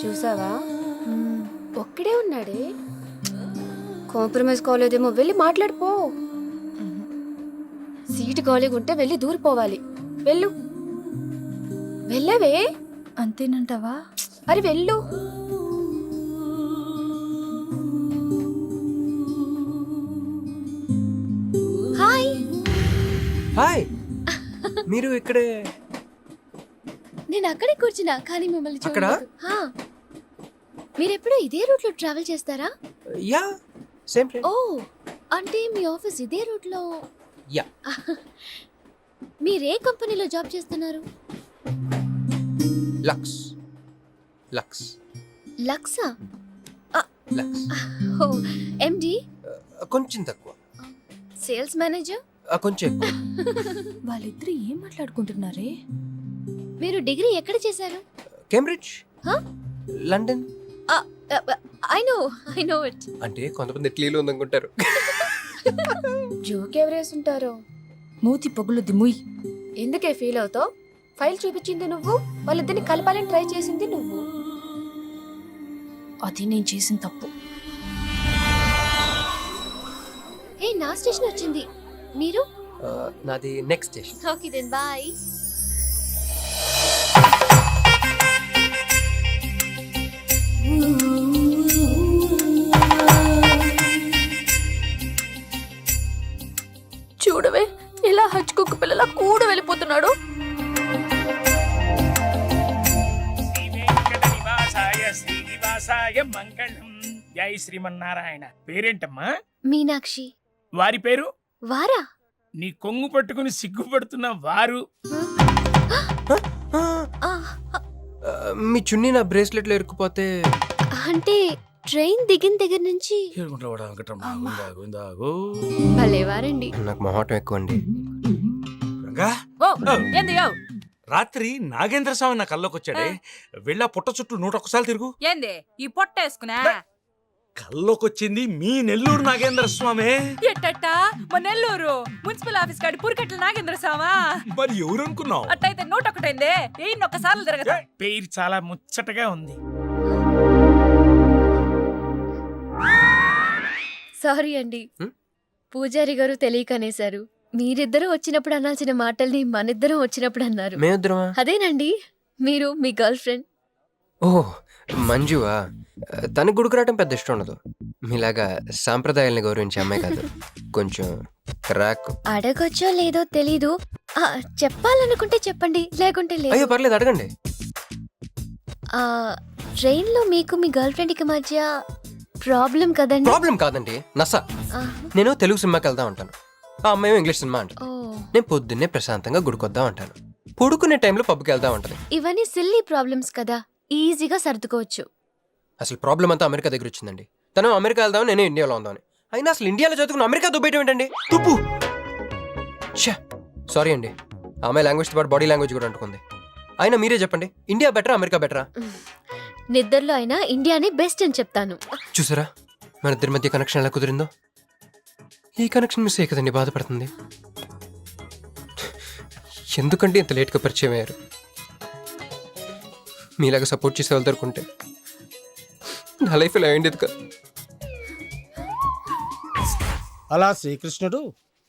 చూసావా, ఒక్కడే ఉన్నాడే. కాంప్రమైజ్ కాలేదేమో, వెళ్ళి మాట్లాడిపో. సీటు ఖాళీగా ఉంటే వెళ్ళి దూరిపోవాలి. వెళ్ళు, వెళ్ళవే. అంతేనంటావా? అరే వెళ్ళు. హాయ్. హాయ్. మీరు ఇక్కడే? నేను అక్కడే కూర్చున్నా, కానీ మిమ్మల్ని అక్కడ? చూడలేదు. హా. మీరెప్పుడు ఇదే రూట్ లో ట్రావెల్ చేస్తారా? యా, సేమ్ ఓ, అంటే మీ ఆఫీస్ ఇదే రూట్ లో. యా. మీరే కంపెనీలో జాబ్ చేస్తున్నారు? లక్స్. లక్స్. లక్సా? లక్స్. ఓ, ఎండి? కొంచెం తక్కువ. Sales manager? కొంచెం ఎక్కువ. వాళ్ళిద్దరు ఏం మాట్లాడుకుంటున్నారే? మీరు డిగ్రీ ఎక్కడ చేశారు? Cambridge, London. I know it. అంటే కొంతమంది ఇట్లీలో ఉందనుకుంటారు. జోక్ ఎవరేసుంటారో. మూతి పొగులుద్ది ముయ్. ఎందుకే ఫీల్ అవుతావు? ఫైల్ చూపించింది నువ్వు, వాళ్ళిద్దరిని కలపాలని ట్రై చేసింది నువ్వు. అది నేను చేసిన తప్పు. ఏ, నా స్టేషన్ వచ్చింది. మీరు? నాది next station. Okay then bye. చూడవే, ఇలా హచ్చుకుక్క పిల్లలా కూడా వెళ్ళిపోతున్నాడు. శ్రీనివాసాయ మంగళం. జై శ్రీమన్నారాయణ. పేరేంటమ్మా? మీనాక్షి. వారి పేరు? వారా? నీ కొంగు పట్టుకుని సిగ్గుపడుతున్న వారు. మీ చున్నీ నా బ్రేస్లెట్ లో ఇరుక్కుపోతే. అంటే ట్రైన్ దిగిన దగ్గర నుంచి. భలేవారండి. నాకు మొహాటం ఎక్కువ అండి. రాత్రి నాగేంద్ర స్వామి నా కల్లోకి వచ్చాడే. వెళ్ళా పుట్ట చుట్టూ 101 తిరుగు. ఏంది ఈ పొట్ట వేసుకున్నా? కల్లోకొచ్చింది మీ నెల్లూరు నాగేంద్ర స్వామి. ఎట్టట్టా మా నెల్లూరు మున్సిపల్ ఆఫీస్ కాడి పురికట్ల నాగేంద్ర స్వామా? మరి ఎవరు అనుకున్నావు? అట్టయితే 101 ఒక్కసార్లు తిరగదు. పేరు చాలా ముచ్చటగా ఉంది. సారీ అండి, పూజారి గారు తెలియకనేశారు. మీరిద్దరూ వచ్చినప్పుడు అనాల్సిన మాటల్ని మనిద్దరం వచ్చినప్పుడు అన్నారు. మేమిద్దరమా? అదేనండి, మీరు మీ గర్ల్ ఫ్రెండ్. ఓహ్, మంజువా? తనకు గుడికి రావటం పెద్ద ఇష్టం ఉండదు. మీలాగా సాంప్రదాయాల్ని గౌరవించే అమ్మాయి కాదు. కొంచెం క్రాక్. అడగొచ్చో లేదో తెలీదు. చెప్పాలనుకుంటే చెప్పండి, లేకుంటే లేదు. అయ్యో పర్లేదు, అడగండి. ట్రైన్ లో మీకు మీ గర్ల్ ఫ్రెండ్ కి మధ్య ప్రాబ్లం కదండి? ప్రాబ్లం కాదండి, నస. నేను తెలుగు సినిమాకి వెళ్దా ఉంటాను, ఆ అమ్మాయి ఇంగ్లీష్ సినిమా అంటాను. నేను పొద్దున్నే ప్రశాంతంగా గుడికొద్దాం అంటాను, పడుకునే టైంలో పబ్కి వెళ్దాం అంటది. ఇవన్నీ సిల్లీ ప్రాబ్లమ్స్ కదా, ఈజీగా సర్దుకోవచ్చు. అసలు ప్రాబ్లం అంతా అమెరికా దగ్గర వచ్చిందండి. తను అమెరికా వెళ్దాం, నేను ఇండియాలో ఉందామని. అయినా అసలు ఇండియాలో చదువుకుని అమెరికా దుబ్బేయటం ఏంటండి? తుప్పు. సారీ అండి, ఆమె లాంగ్వేజ్తో పాటు బాడీ లాంగ్వేజ్ కూడా అంటుకుంది. అయినా మీరే చెప్పండి, ఇండియా బెటరా అమెరికా బెటరా? నిద్దర్లో అయినా ఇండియానే బెస్ట్ అని చెప్తాను. చూసారా మన ఇద్దరి మధ్య కనెక్షన్ ఎలా కుదిరిందో? ఈ కనెక్షన్ మిస్ అయ్యి కదండి బాధపడుతుంది. ఎందుకంటే ఇంత లేట్గా పరిచయం అయ్యారు? మీలాగా సపోర్ట్ చేసే వాళ్ళు దొరుకుంటే నా లైఫ్ ఇలా అయ్యింది కదా. అలా శ్రీకృష్ణుడు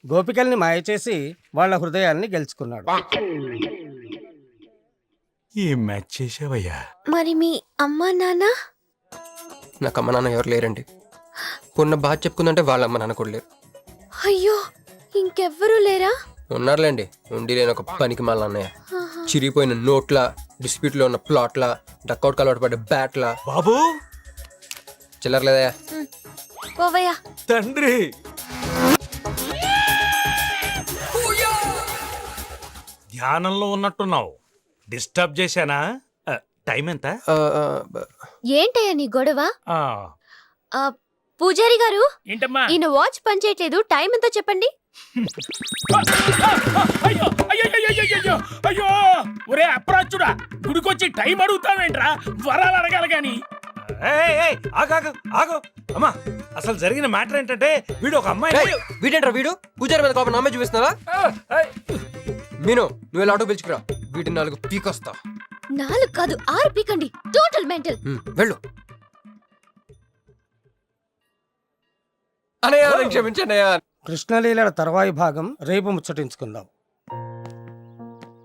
గోపికల్ని మాయ చేసి వాళ్ళ హృదయాల్ని గెలుచుకున్నాడు. ఏం మ్యాచ్ చేసావయ్యా? మరి మీ అమ్మా నాన్న? నాకు అమ్మ నాన్న ఎవరు లేరండి. ఉన్న బాధ చెప్పుకుందంటే వాళ్ళ అమ్మ నాన్న కూడా లేరు. అయ్యో, ఇంకెవ్వరూ లేరా? ఉన్నారులేండి, ఉండి లేని ఒక పనికి మళ్ళీ అన్నయ్య. చిరిగిపోయిన నోట్ల, డిస్ప్యూట్ లో ఉన్న ప్లాట్ల, డక్అవుట్ కలవాటు పడ్డ బ్యాట్ల. బాబు చిల్లర్లేదయా? పోవయ్యా. తండ్రి ధ్యానంలో ఉన్నట్టున్నావు, డిస్టర్బ్ చేశానా? టైం ఎంత? ఏంటయ్యా నీ గొడవ? పూజారి గారు, ఏంటమ్మా? ఈయన వాచ్ పనిచేయట్లేదు, టైం ఎంతో చెప్పండి. అయ్యో అయ్యో అయ్యో అయ్యో, ఒరే అప్రాచుడా, గుడికొచ్చి టైం అడుగుతావేంట్రా? వరాలు అడగాలి గాని. ఆగు అమ్మా, అసలు జరిగిన మ్యాటర్ ఏంటంటే వీడు ఒక అమ్మాయి. వీడేంట్రా వీడు? పూజారి మీద కోపం నామే చూపిస్తున్నావా? మీను, నువ్వు ఇలా ఆటో పిలుచుకురా, వీటి 4 పీకొస్తా. 4 కాదు 6 పీకండి, టోటల్ మెంటల్. వెళ్ళు. అనయ్య నన్ను క్షమించన్నయ్య. కృష్ణలీల తర్వాయి భాగం రేపు ముచ్చటించుకుందాం.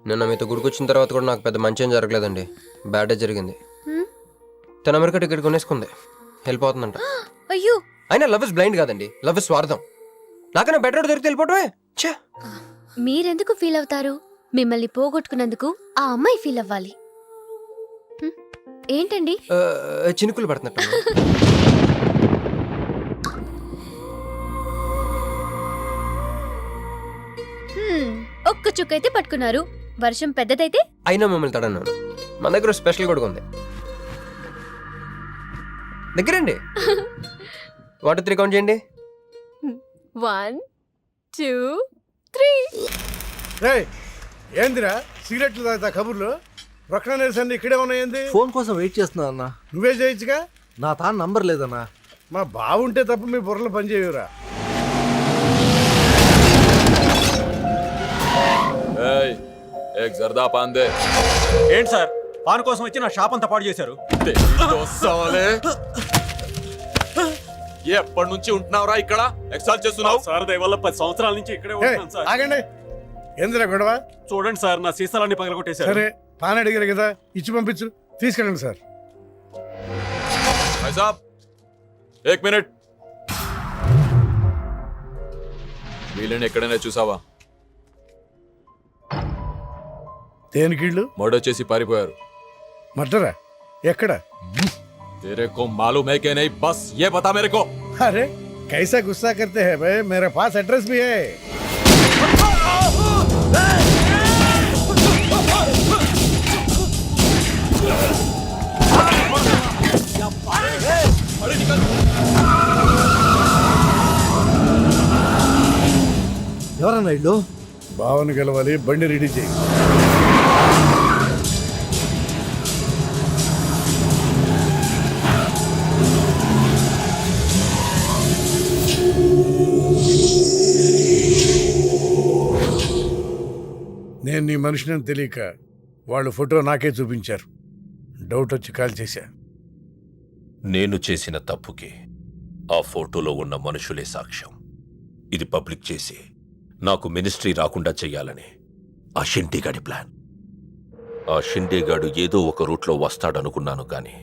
నిన్న మీతో గుడికొచ్చిన తర్వాత కూడా నాకు పెద్ద మంచి ఏం జరగలేదండి. బ్యాడే జరిగింది. తన అమెరికా టికెట్ కొనేసుకుంది, వెళ్ళిపోతుందంట. అయ్యో, అయినా లవ్ ఇస్ బ్లైండ్ కాదండి, లవ్ ఇస్ స్వార్థం. నాకన్నా బెటర్ దొరికితే వెళ్ళిపోవటమే. ఛే, మీరెందుకు ఫీల్ అవుతారు? మిమ్మల్ని పోగొట్టుకున్నందుకు ఆ అమ్మాయి ఫీల్ అవ్వాలి. ఏంటండి? చినుకులు పడుతున్నట్టు. ఒక్క చుక్కైతే పట్టుకున్నారు. వర్షం పెద్దదైతే అయినా మిమ్మల్ని తడన్నాను. మన దగ్గర స్పెషల్ కూడా ఉంది. దగ్గరండి. 1 2 3 కౌంట్ చేయండి. 1 2 3. ఏందిరా సిగరెట్లు తాగుతా కబుర్లు? రొక్కన నిరసన ఇక్కడే ఉన్నాయండి. ఫోన్ కోసం వెయిట్ చేస్తున్నా అన్న. నువ్వే చేయొచ్చుగా. నా తాను నంబర్ లేదన్నా. మా బావుంటే తప్ప మీ బుర్రలు పనిచేయవురా. ఏక్ జర్దా పాన్ దే. ఏంటి సార్, పాన్ కోసం వచ్చి నా షాప్ అంతా పాడు చేశారు. ఎప్పటి నుంచి ఉంటున్నావురా ఇక్కడ? ఎక్సాల్ చేస్తున్నావు సార్ దయవల్ల 10 సంవత్సరాల నుంచి ఇక్కడే ఉంటున్నాను సార్. ఆగండి, ఏందిరా గొడవ? చూడండి సార్, నా సీసాలన్నీ పగలగొట్టేశారు. సరే, పాన్ అడిగారు కదా, ఇచ్చి పంపించు. తీసుకెళ్ళండి సార్. भाई साहब 1 मिनट. వీళ్ళని ఎక్కడైనా చూసావా? దేనికిళ్ళు? మర్డర్ చేసి పారిపోయారు. మర్డరా? ఎక్కడ? तेरे को मालूम है कि नहीं? बस ये बता मेरे को. अरे कैसा गुस्सा करते हैं भाई, मेरे पास एड्रेस भी है. ఎవరన్నా ఇల్లు? బావని గెలవాలి, బండి రెడీ చేయి. నేను నీ మనిషిని తెలియక వాళ్ళు ఫోటో నాకే చూపించారు. డౌట్ వచ్చి కాల్ చేశా. నేను చేసిన తప్పుకి ఆ ఫోటోలో ఉన్న మనుషులే సాక్ష్యం. ఇది పబ్లిక్ చేసి నాకు మినిస్ట్రీ రాకుండా చెయ్యాలని ఆ షిండేగాడి ప్లాన్. ఆ షిండేగాడు ఏదో ఒక రూట్లో వస్తాడనుకున్నాను కానీ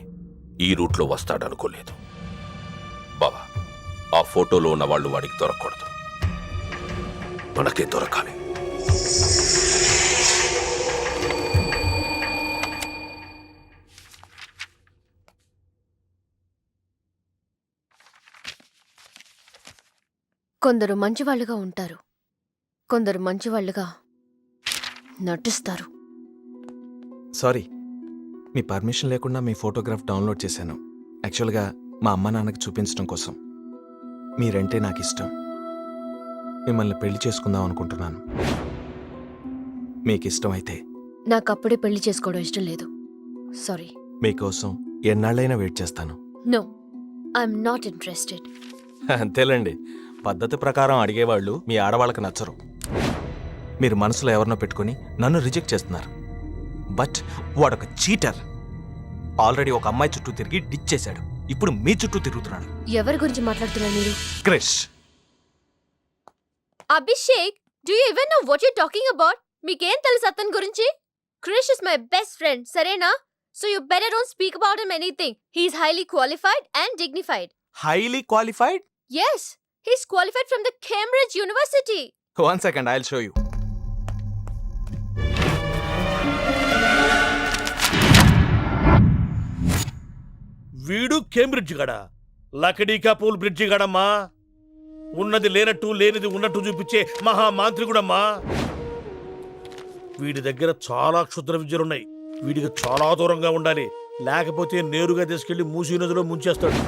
ఈ రూట్లో వస్తాడనుకోలేదు. బాబా, ఆ ఫోటోలో ఉన్న వాళ్ళు వాడికి దొరకకూడదు, మనకే దొరకాలి. కొందరు మంచివాళ్ళుగా ఉంటారు, కొందరు మంచివాళ్ళుగా నటిస్తారు. సారీ, మీ పర్మిషన్ లేకుండా మీ ఫోటోగ్రాఫ్ డౌన్లోడ్ చేశాను. యాక్చువల్గా మా అమ్మ నాన్నకి చూపించడం కోసం. మీరంటే నాకు ఇష్టం. మిమ్మల్ని పెళ్లి చేసుకుందాం అనుకుంటున్నాను. మీకు ఇష్టం అయితే. నాకు అప్పుడే పెళ్లి చేసుకోవడం ఇష్టం లేదు. సారీ. మీకోసం ఎన్నాళ్ళైనా వెయిట్ చేస్తాను. No, I'm not interested. అంతేలేండి, పద్ధతి ప్రకారం అడిగేవాళ్ళు మీ ఆడవాళ్ళకి నచ్చరు. మీరు మనసులో ఎవరినో పెట్టుకుని నన్ను రిజెక్ట్ చేస్తున్నారు. బట్ వాడొక చీటర్. ఆల్రెడీ ఒక అమ్మాయి చుట్టూ తిరిగి డిచ్ చేశాడు. ఇప్పుడు మీ చుట్టూ తిరుగుతున్నాడు. ఎవరి గురించి మాట్లాడుతున్నారు మీరు? Krish. Abhishek, do you even know what you talking about? మీకేం తెలుసు అతని గురించి? Krish is my best friend, సరేనా? So you better don't speak about him anything. He is highly qualified and dignified. Highly qualified? Yes, he is qualified from the Cambridge University. 1 second, I'll show you. వీడు Cambridge గడ, లకడీకా pool bridge గడమ్మా. ఉన్నది లేనట్టు, లేనిది ఉన్నట్టు చూపించే మహా మాంత్రికుడమ్మా. వీడి దగ్గర చాలా క్షుద్ర విద్యలున్నాయి. వీడికి చాలా దూరంగా ఉండాలి, లేకపోతే నేరుగా తీసుకెళ్లి మూసీ నదిలో ముంచేస్తాడు.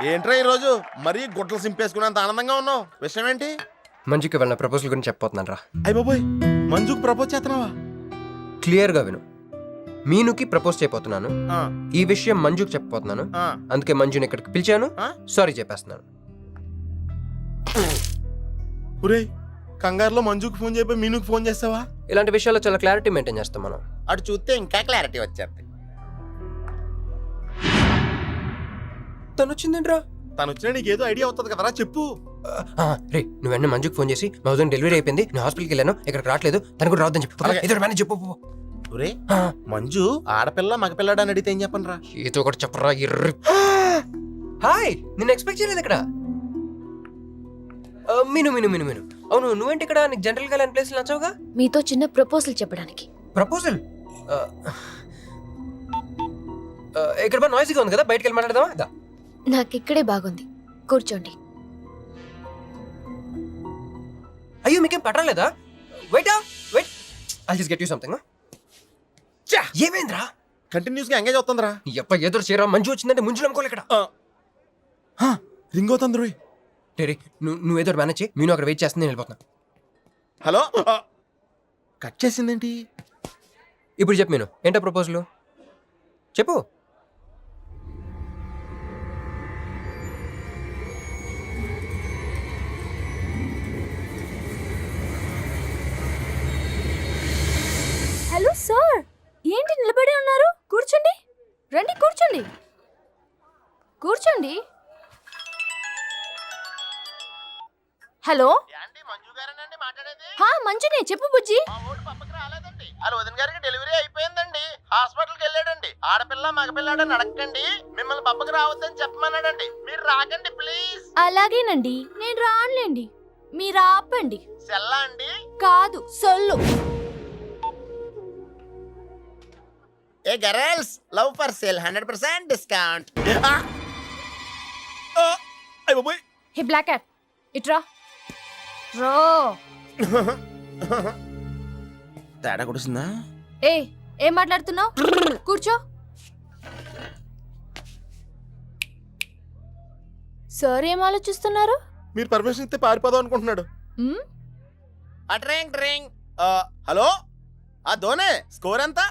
ఏంట్రా ఈరోజు మరీ గుట్టలు సింపేసుకున్నంత ఆనందంగా ఉన్నావు? విషయం ఏంటి? మంజుకి వెళ్ళిన ప్రపోజల్ గురించి చెప్పబోతున్నాను రా. అయ్య బాబోయ్, మంజుకు ప్రపోజ్ చేస్తున్నావా? క్లియర్గా విను. మీనుకి ప్రపోజ్ చేయబోతున్నాను. ఈ విషయం మంజుకి చెప్పబోతున్నాను. అందుకే మంజుని ఇక్కడికి పిలిచాను. సారీ చెప్పేస్తున్నాను. ఒరేయ్, కంగారులో మంజుకి ఫోన్ చేయబోయి మీనుకి ఫోన్ చేస్తావా? ఇలాంటి విషయాల్లో చాలా క్లారిటీ మెయింటైన్ చేస్తాం మనం. అటు చూస్తే ఇంకా క్లారిటీ వచ్చేది. తను వచ్చిందేంట్రా? తను వచ్చినా నీకేదో ఐడియా అవుతుంది కదరా, చెప్పు. రే, నువ్వు వెంటనే మంజుకి ఫోన్ చేసి మా వదిన డెలివరీ అయిపోయింది, నేను హాస్పిటల్కి వెళ్ళాను, ఇక్కడికి రావట్లేదు, తను కూడా రావద్దని చెప్పు. ఏదో మేనేజ్ చెప్పు. ఒరే, మంజు ఆడపిల్ల మగపిల్లడు అని అడిగితే ఏం చెప్పను రా? ఏదో ఒకటి చెప్పరా. హాయ్, నిన్ను ఎక్స్పెక్ట్ చేయలేదు ఇక్కడ. మీను మీను మీను మీను అవును, నువ్వేంటి ఇక్కడ? నీకు జనరల్ గా ప్లేస్ నచ్చవుగా? మీతో చిన్న ప్రపోజల్ చెప్పడానికి. ప్రపోజల్? ఇక్కడ బాగా నాయిస్గా ఉంది కదా, బయటకు వెళ్ళి మాట్లాడదామా? నాకు ఇక్కడే బాగుంది, కూర్చోండి. అయ్యో, మీకేం పట్టలేదా? Wait I'll just get you something. ఏమైందిరా? కంటిన్యూస్ గా ఎంగేజ్ అవుతుందిరా. ఎప్ప ఎదురు చేయరా, మంజు వచ్చిందంటే ముంజు నమ్ముకోలే ఇక్కడ. రింగ్ అవుతుంది రోయ్. రే, నువ్వు ఏదో మేనేజ్ చేయి, నేను అక్కడ వెయిట్ చేస్తుంది, నేను వెళ్ళిపోతున్నా. హలో, కట్ చేసిందేంటి? ఇప్పుడు చెప్పు మీను, ఏంటో ప్రపోజల్ చెప్పు. హలో సార్, ఏంటి నిలబడి ఉన్నారు? కూర్చోండి, రండి కూర్చోండి. కూర్చోండి. హలో, మంజునే, చెప్పు బుజ్జి. వాళ్ళ వదిన గారికి డెలివరీ అయిపోయిందండి, హాస్పిటల్కి వెళ్ళాడండి. ఆడపిల్ల మగపిల్లాడని అడగండి, మిమ్మల్ని పప్పకి రావద్దని చెప్పమన్నాడండి. మీరు రాకండి ప్లీజ్. అలాగేనండి, నేను రానులేండి, మీరు ఆపండి. సెల్లా అండి? కాదు, సొల్లు. Hey girls, love for sale 100% discount. Hey black cat, ఇట్రా. రో తేడా కొడుతుందా? ఏం మాట్లాడుతున్నావు? కూర్చో. సార్ ఏం ఆలోచిస్తున్నారు? మీరు పర్మిషన్ ఇస్తే పారిపోదాం అనుకుంటున్నాడు. హలో, ఆ ధోనే స్కోర్ ఎంత?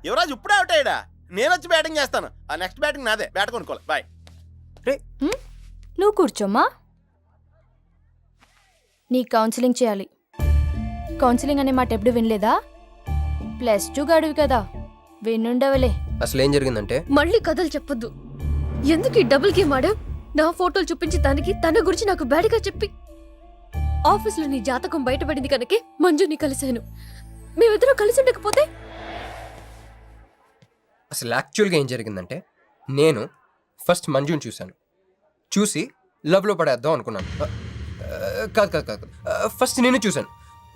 యువరాజ్ ఇప్పుడే అవుట్ అయ్యాడా? నేను వచ్చి బ్యాటింగ్ చేస్తాను. ఆ నెక్స్ట్ బ్యాటింగ్ నాదే. బ్యాట్ కొనుక్కోవాలి. బాయ్. నువ్వు కూర్చోమ్మా. నీ కౌన్సిలింగ్ చేయాలి. కౌన్సిలింగ్ అనే మాట ఎప్పుడు వినలేదా? +2 గడువు కదా, వినుండవలే. అసలు ఏం జరిగిందంటే, మళ్ళీ కథలు చెప్పొద్దు. ఎందుకు ఈ డబుల్ గేమ్ ఆడావు? నా ఫోటోలు చూపించి దానికి తన గురించి నాకు బ్యాడ్గా చెప్పి ఆఫీస్లో నీ జాతకం బయటపడింది కనుకే మంజుని కలిశాను. మేమిద్దరం కలిసి ఉండకపోతే? అసలు యాక్చువల్గా ఏం జరిగిందంటే, నేను ఫస్ట్ మంజుని చూశాను. చూసి లవ్లో పడేద్దాం అనుకున్నాను. కాదు, ఫస్ట్ నేను చూశాను.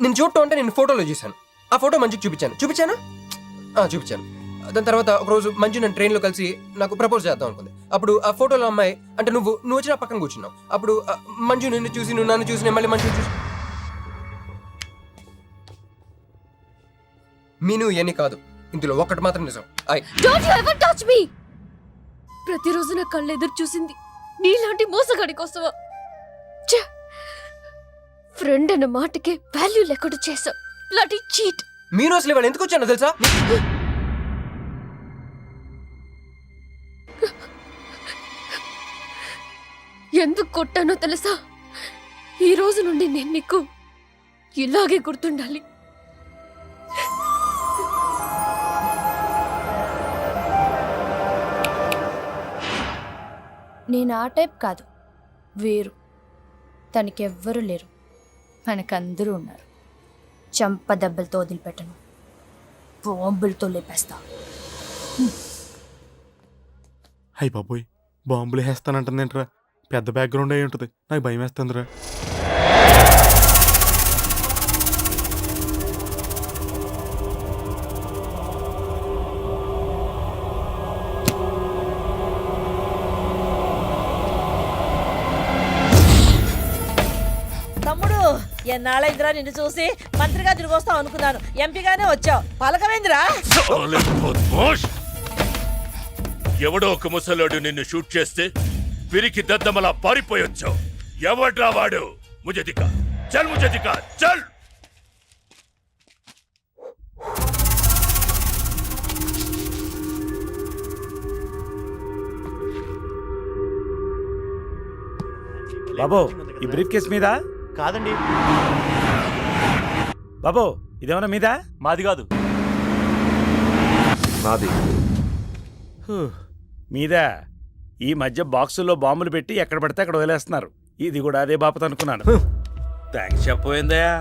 నేను చూడటం అంటే నేను ఫోటోలో చూశాను. ఆ ఫోటో మంజుకి చూపించాను. దాని తర్వాత ఒకరోజు మంజు నేను ట్రైన్లో కలిసి నాకు ప్రపోజ్ చేద్దాం అనుకుంది. అప్పుడు ఆ ఫోటోలో అమ్మాయి అంటే నువ్వు వచ్చి నా పక్కన కూర్చున్నావు. అప్పుడు మంజు నిన్ను చూసి, నువ్వు నన్ను చూసి, నేను మళ్ళీ మంజు చూసి. మీను ఇవన్నీ కాదు, ఇందులో ఒక్కటి మాత్రం నిజం. Don't you ever touch me! ప్రతిరోజు నా కళ్ళు ఎదురు చూసింది నీలాంటి మోసగాడి కోసమా? ఫ్రెండ్ అన్న మాటకే వాల్యూ లేకుండా చేసా. Bloody cheat. మీను అసలు ఇవాళ ఎందుకు వచ్చానో తెలుసా? ఎందుకు కొట్టానో తెలుసా? ఈ రోజు నుండి నేను నీకు ఇలాగే గుర్తుండాలి. నేను ఆ టైప్ కాదు, వేరు. తనకెవ్వరూ లేరు, మనకందరూ ఉన్నారు. చంప దెబ్బలతో వదిలిపెట్టను, బాంబులతో లేపేస్తా. హై బాబోయ్, బాంబులు వేస్తానంటుందేంట్రా? పెద్ద బ్యాక్గ్రౌండ్ అయి ఉంటుంది, నాకు భయం వేస్తుందిరా. తమ్ముడు, ఎన్నాళ్ళైందిరా నిన్ను చూసి? మంత్రిగా తిరిగి వస్తావు అనుకున్నాను, ఎంపీగానే వచ్చావు. పలకవేందిరా? ఎవడో ఒక ముసలాడు నిన్ను షూట్ చేస్తే పిరికి దద్దమలా పారిపోయొచ్చావు. ఎవడ్రా వాడు? ముజే దిక్కా, చల్ ముజే దిక్కా, చల్. బాబో ఈ బ్రీఫ్ కేస్ మీద కాదండి. బాబో ఇదేమన్నా మీద మాది కాదు. నాది. మీద ఈ మధ్య బాక్సుల్లో బాంబులు పెట్టి ఎక్కడ పడితే అక్కడ వదిలేస్తున్నారు. ఇది కూడా అదే బాపత అనుకున్నాను. థ్యాంక్స్ చెప్పబోయిందయా.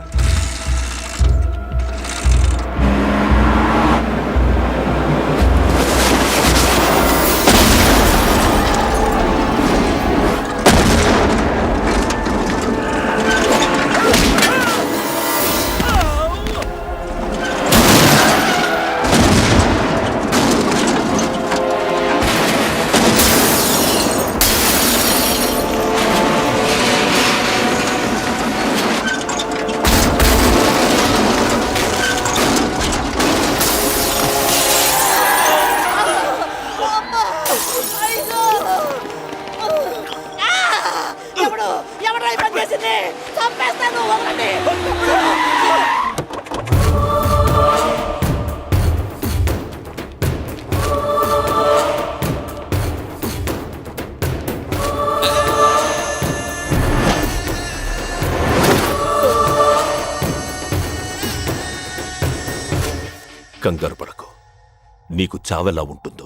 కంగారు పడకు. నీకు చావెలా ఉంటుందో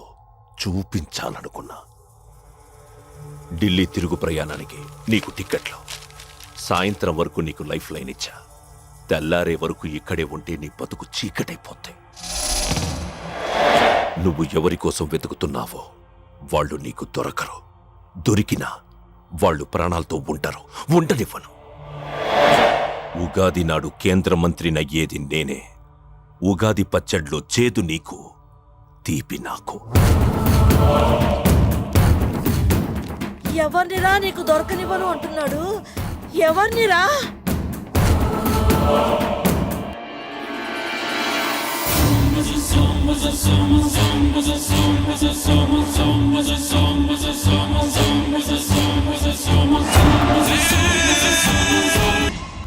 చూపించాలనుకున్నా. ఢిల్లీ తిరుగు ప్రయాణానికి నీకు టిక్కెట్లు. సాయంత్రం వరకు నీకు లైఫ్ లైన్ ఇచ్చా. తెల్లారే వరకు ఇక్కడే ఉంటే నీ బతుకు చీకటైపోద్ది. నువ్వు ఎవరి కోసం వెతుకుతున్నావో వాళ్ళు నీకు దొరకరు. దొరికినా వాళ్ళు ప్రాణాలతో ఉంటారు. ఉండనివ్వను. ఉగాది నాడు కేంద్ర మంత్రినయ్యేది నేనే. ఉగాది పచ్చడ్లో చేదు నీకు, తీపి నాకు. ఎవరినిరా నీకు దొరకనివ్వను అంటున్నాడు? ఎవరినిరా? Song